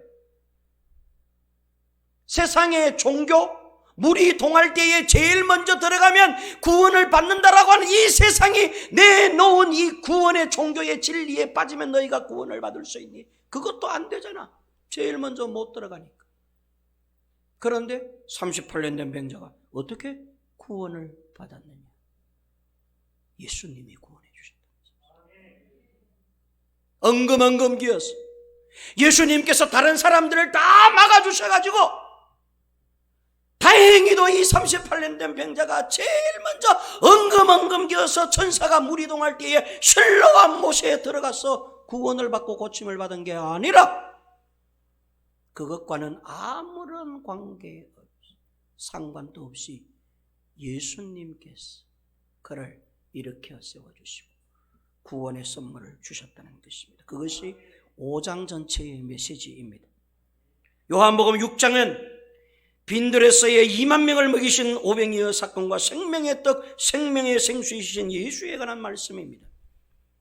세상의 종교, 물이 동할 때에 제일 먼저 들어가면 구원을 받는다라고 하는 이 세상이 내놓은 이 구원의 종교의 진리에 빠지면 너희가 구원을 받을 수 있니? 그것도 안 되잖아. 제일 먼저 못 들어가니까. 그런데 38년 된 병자가 어떻게 구원을 받았느냐? 예수님이 구원해 주셨다. 엉금엉금 기어서 예수님께서 다른 사람들을 다 막아주셔가지고 다행히도 이 38년 된 병자가 제일 먼저 엉금엉금 기어서 천사가 물이 동할 때에 실로암 못에 들어가서 구원을 받고 고침을 받은 게 아니라, 그것과는 아무런 관계 없이, 상관도 없이 예수님께서 그를 일으켜 세워주시고 구원의 선물을 주셨다는 것입니다. 그것이 5장 전체의 메시지입니다. 요한복음 6장은 빈들에서의 2만 명을 먹이신 오병이어 사건과 생명의 떡, 생명의 생수이신 예수에 관한 말씀입니다.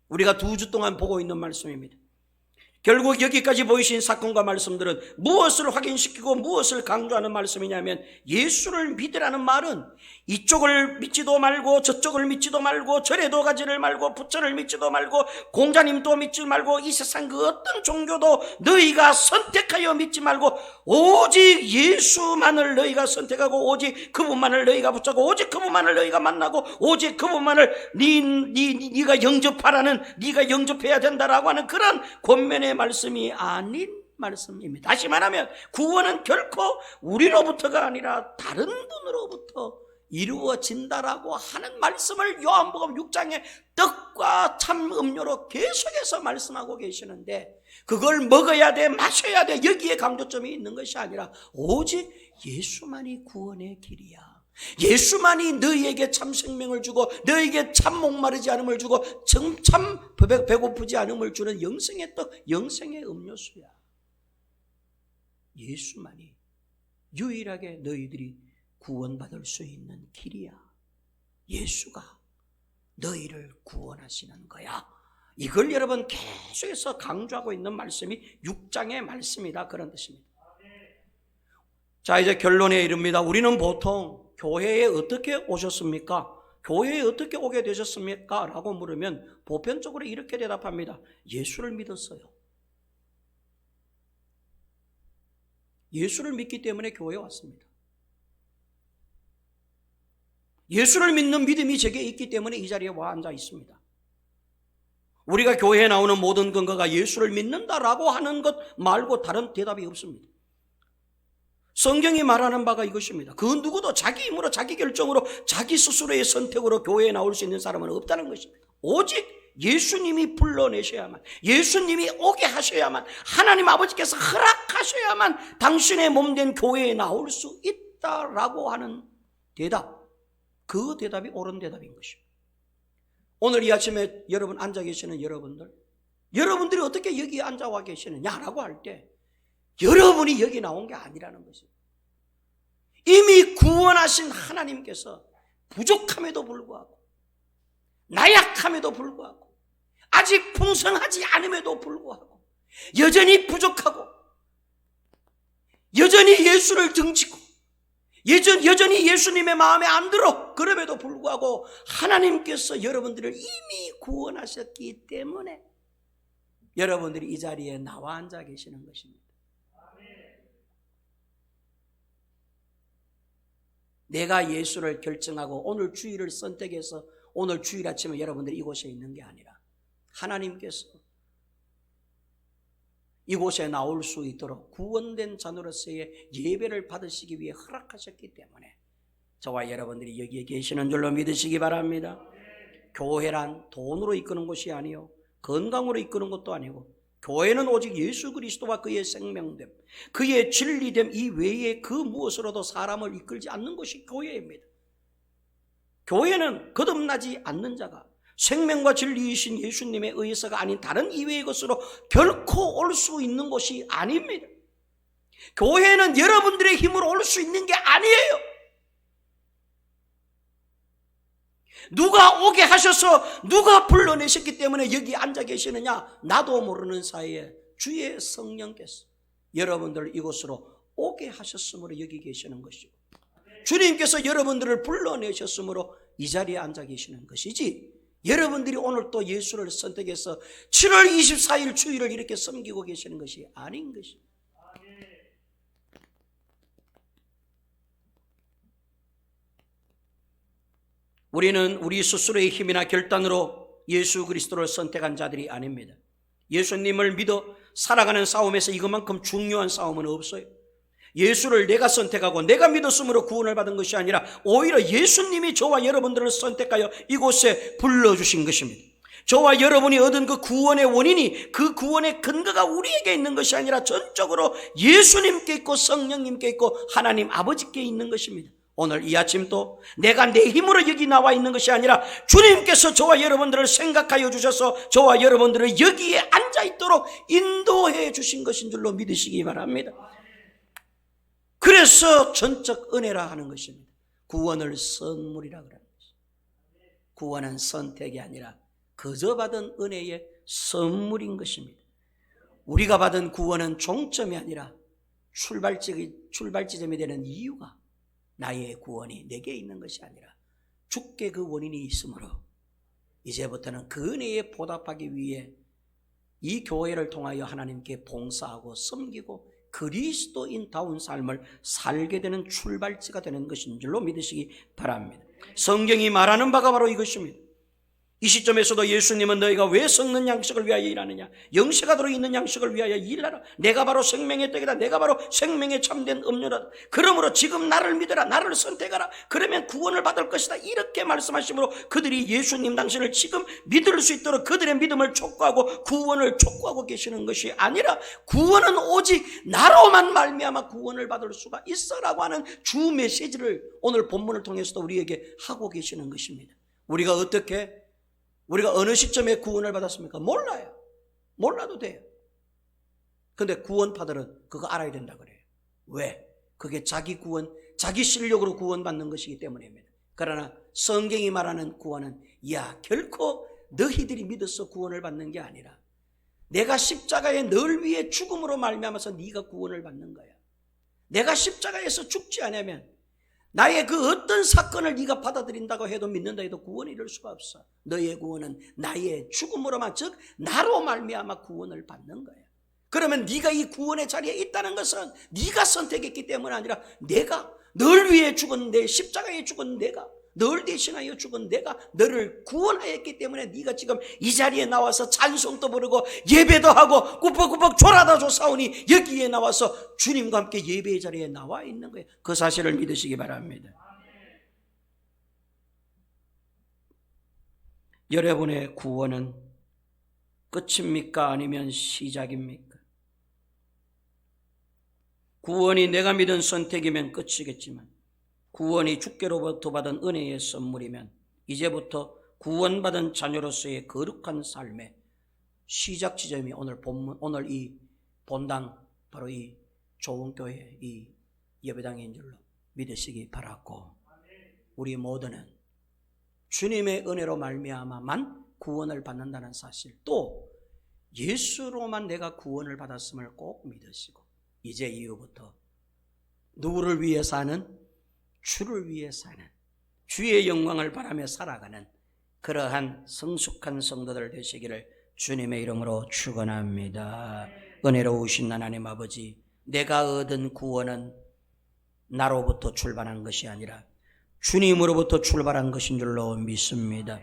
우리가 2주 동안 보고 있는 말씀입니다. 결국 여기까지 보이신 사건과 말씀들은 무엇을 확인시키고 무엇을 강조하는 말씀이냐면, 예수를 믿으라는 말은 이쪽을 믿지도 말고 저쪽을 믿지도 말고 절에도 가지를 말고 부처를 믿지도 말고 공자님도 믿지 말고 이 세상 그 어떤 종교도 너희가 선택하여 믿지 말고 오직 예수만을 너희가 선택하고 오직 그분만을 너희가 붙잡고 오직 그분만을 너희가 만나고 오직 그분만을 네가 영접하라는, 네가 영접해야 된다라고 하는 그런 권면의 말씀이 아닌 말씀입니다. 다시 말하면 구원은 결코 우리로부터가 아니라 다른 분으로부터 이루어진다라고 하는 말씀을 요한복음 6장에 떡과 참 음료로 계속해서 말씀하고 계시는데, 그걸 먹어야 돼, 마셔야 돼, 여기에 강조점이 있는 것이 아니라 오직 예수만이 구원의 길이야. 예수만이 너희에게 참 생명을 주고 너희에게 참 목마르지 않음을 주고 참 배고프지 않음을 주는 영생의 떡, 영생의 음료수야. 예수만이 유일하게 너희들이 구원받을 수 있는 길이야. 예수가 너희를 구원하시는 거야. 이걸 여러분 계속해서 강조하고 있는 말씀이 6장의 말씀이다, 그런 뜻입니다. 자, 이제 결론에 이릅니다. 우리는 보통 교회에 어떻게 오셨습니까? 교회에 어떻게 오게 되셨습니까? 라고 물으면 보편적으로 이렇게 대답합니다. 예수를 믿었어요. 예수를 믿기 때문에 교회에 왔습니다. 예수를 믿는 믿음이 제게 있기 때문에 이 자리에 와 앉아 있습니다. 우리가 교회에 나오는 모든 근거가 예수를 믿는다라고 하는 것 말고 다른 대답이 없습니다. 성경이 말하는 바가 이것입니다. 그 누구도 자기 힘으로, 자기 결정으로, 자기 스스로의 선택으로 교회에 나올 수 있는 사람은 없다는 것입니다. 오직 예수님이 불러내셔야만, 예수님이 오게 하셔야만, 하나님 아버지께서 허락하셔야만 당신의 몸된 교회에 나올 수 있다라고 하는 대답, 그 대답이 옳은 대답인 것입니다. 오늘 이 아침에 여러분 앉아 계시는 여러분들이 어떻게 여기 앉아와 계시느냐라고 할 때 여러분이 여기 나온 게 아니라는 것입니다. 이미 구원하신 하나님께서 부족함에도 불구하고, 나약함에도 불구하고, 아직 풍성하지 않음에도 불구하고, 여전히 부족하고, 여전히 예수를 등지고, 여전히 예수님의 마음에 안 들어, 그럼에도 불구하고 하나님께서 여러분들을 이미 구원하셨기 때문에 여러분들이 이 자리에 나와 앉아 계시는 것입니다. 내가 예수를 결정하고 오늘 주일을 선택해서 오늘 주일 아침에 여러분들이 이곳에 있는 게 아니라 하나님께서 이곳에 나올 수 있도록 구원된 자녀로서의 예배를 받으시기 위해 허락하셨기 때문에 저와 여러분들이 여기에 계시는 줄로 믿으시기 바랍니다. 교회란 돈으로 이끄는 것이 아니요, 건강으로 이끄는 것도 아니고, 교회는 오직 예수 그리스도와 그의 생명됨, 그의 진리됨 이외에 그 무엇으로도 사람을 이끌지 않는 것이 교회입니다. 교회는 거듭나지 않는 자가 생명과 진리이신 예수님에 의해서가 아닌 다른 이외의 것으로 결코 올 수 있는 것이 아닙니다. 교회는 여러분들의 힘으로 올 수 있는 게 아니에요. 누가 오게 하셔서 누가 불러내셨기 때문에 여기 앉아 계시느냐? 나도 모르는 사이에 주의 성령께서 여러분들을 이곳으로 오게 하셨으므로 여기 계시는 것이고, 주님께서 여러분들을 불러내셨으므로 이 자리에 앉아 계시는 것이지, 여러분들이 오늘 또 예수를 선택해서 7월 24일 주일을 이렇게 섬기고 계시는 것이 아닌 것입니다. 우리는 우리 스스로의 힘이나 결단으로 예수 그리스도를 선택한 자들이 아닙니다. 예수님을 믿어 살아가는 싸움에서 이것만큼 중요한 싸움은 없어요. 예수를 내가 선택하고 내가 믿었으므로 구원을 받은 것이 아니라 오히려 예수님이 저와 여러분들을 선택하여 이곳에 불러주신 것입니다. 저와 여러분이 얻은 그 구원의 원인이, 그 구원의 근거가 우리에게 있는 것이 아니라 전적으로 예수님께 있고 성령님께 있고 하나님 아버지께 있는 것입니다. 오늘 이 아침도 내가 내 힘으로 여기 나와 있는 것이 아니라 주님께서 저와 여러분들을 생각하여 주셔서 저와 여러분들을 여기에 앉아 있도록 인도해 주신 것인 줄로 믿으시기 바랍니다. 그래서 전적 은혜라 하는 것입니다. 구원을 선물이라 그러는 것입니다. 구원은 선택이 아니라 거저 받은 은혜의 선물인 것입니다. 우리가 받은 구원은 종점이 아니라 출발지점이 되는 이유가 나의 구원이 내게 있는 것이 아니라 주께 그 원인이 있으므로 이제부터는 그 은혜에 보답하기 위해 이 교회를 통하여 하나님께 봉사하고 섬기고 그리스도인다운 삶을 살게 되는 출발지가 되는 것인 줄로 믿으시기 바랍니다. 성경이 말하는 바가 바로 이것입니다. 이 시점에서도 예수님은 너희가 왜 썩는 양식을 위하여 일하느냐, 영세가 들어있는 양식을 위하여 일하라. 내가 바로 생명의 떡이다. 내가 바로 생명의 참된 음료다. 그러므로 지금 나를 믿어라. 나를 선택하라. 그러면 구원을 받을 것이다. 이렇게 말씀하시므로 그들이 예수님 당신을 지금 믿을 수 있도록 그들의 믿음을 촉구하고 구원을 촉구하고 계시는 것이 아니라 구원은 오직 나로만 말미암아 구원을 받을 수가 있어라고 하는 주 메시지를 오늘 본문을 통해서도 우리에게 하고 계시는 것입니다. 우리가 어느 시점에 구원을 받았습니까? 몰라요. 몰라도 돼요. 근데 구원파들은 그거 알아야 된다 그래요. 왜? 그게 자기 구원, 자기 실력으로 구원받는 것이기 때문입니다. 그러나 성경이 말하는 구원은 결코 너희들이 믿어서 구원을 받는 게 아니라 내가 십자가에 널 위해 죽음으로 말미암아서 네가 구원을 받는 거야. 내가 십자가에서 죽지 않으면 나의 그 어떤 사건을 네가 받아들인다고 해도 믿는다 해도 구원이 이룰 수가 없어. 너의 구원은 나의 죽음으로만, 즉 나로 말미암아 구원을 받는 거야. 그러면 네가 이 구원의 자리에 있다는 것은 네가 선택했기 때문이 아니라 내가 널 위해 죽은 내 십자가에 죽은 내가, 널 대신하여 죽은 내가 너를 구원하였기 때문에 네가 지금 이 자리에 나와서 찬송도 부르고 예배도 하고 꾸벅꾸벅 졸아다 줬사오니 여기에 나와서 주님과 함께 예배의 자리에 나와 있는 거예요. 그 사실을 믿으시기 바랍니다. 여러분의 구원은 끝입니까? 아니면 시작입니까? 구원이 내가 믿은 선택이면 끝이겠지만 구원이 주께로부터 받은 은혜의 선물이면 이제부터 구원받은 자녀로서의 거룩한 삶의 시작 지점이 오늘 이 본당, 바로 이 좋은 교회, 이 예배당인 줄로 믿으시기 바랐고, 우리 모두는 주님의 은혜로 말미암아만 구원을 받는다는 사실, 또 예수로만 내가 구원을 받았음을 꼭 믿으시고 이제 이후부터 누구를 위해 사는? 주를 위해 사는, 주의 영광을 바라며 살아가는 그러한 성숙한 성도들 되시기를 주님의 이름으로 축원합니다. 은혜로우신 하나님 아버지, 내가 얻은 구원은 나로부터 출발한 것이 아니라 주님으로부터 출발한 것인 줄로 믿습니다.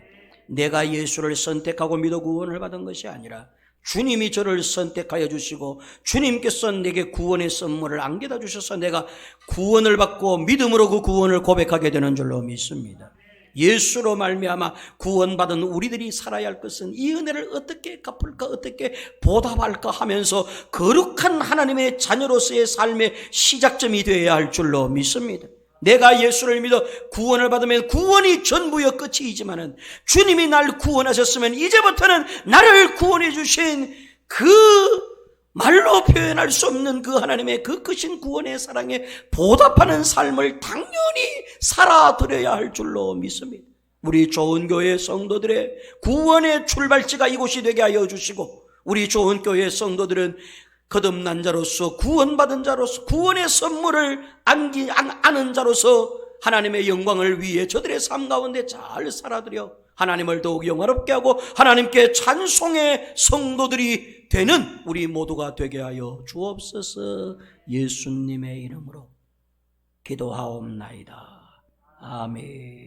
내가 예수를 선택하고 믿어 구원을 받은 것이 아니라 주님이 저를 선택하여 주시고 주님께서 내게 구원의 선물을 안겨다 주셔서 내가 구원을 받고 믿음으로 그 구원을 고백하게 되는 줄로 믿습니다. 예수로 말미암아 구원받은 우리들이 살아야 할 것은 이 은혜를 어떻게 갚을까, 어떻게 보답할까 하면서 거룩한 하나님의 자녀로서의 삶의 시작점이 되어야 할 줄로 믿습니다. 내가 예수를 믿어 구원을 받으면 구원이 전부여 끝이지만은 주님이 날 구원하셨으면 이제부터는 나를 구원해 주신 그 말로 표현할 수 없는 그 하나님의 그 크신 구원의 사랑에 보답하는 삶을 당연히 살아드려야 할 줄로 믿습니다. 우리 좋은 교회 성도들의 구원의 출발지가 이곳이 되게 하여 주시고, 우리 좋은 교회 성도들은 거듭난 자로서, 구원받은 자로서, 구원의 선물을 아는 자로서 하나님의 영광을 위해 저들의 삶 가운데 잘 살아드려 하나님을 더욱 영화롭게 하고 하나님께 찬송의 성도들이 되는 우리 모두가 되게 하여 주옵소서. 예수님의 이름으로 기도하옵나이다. 아멘.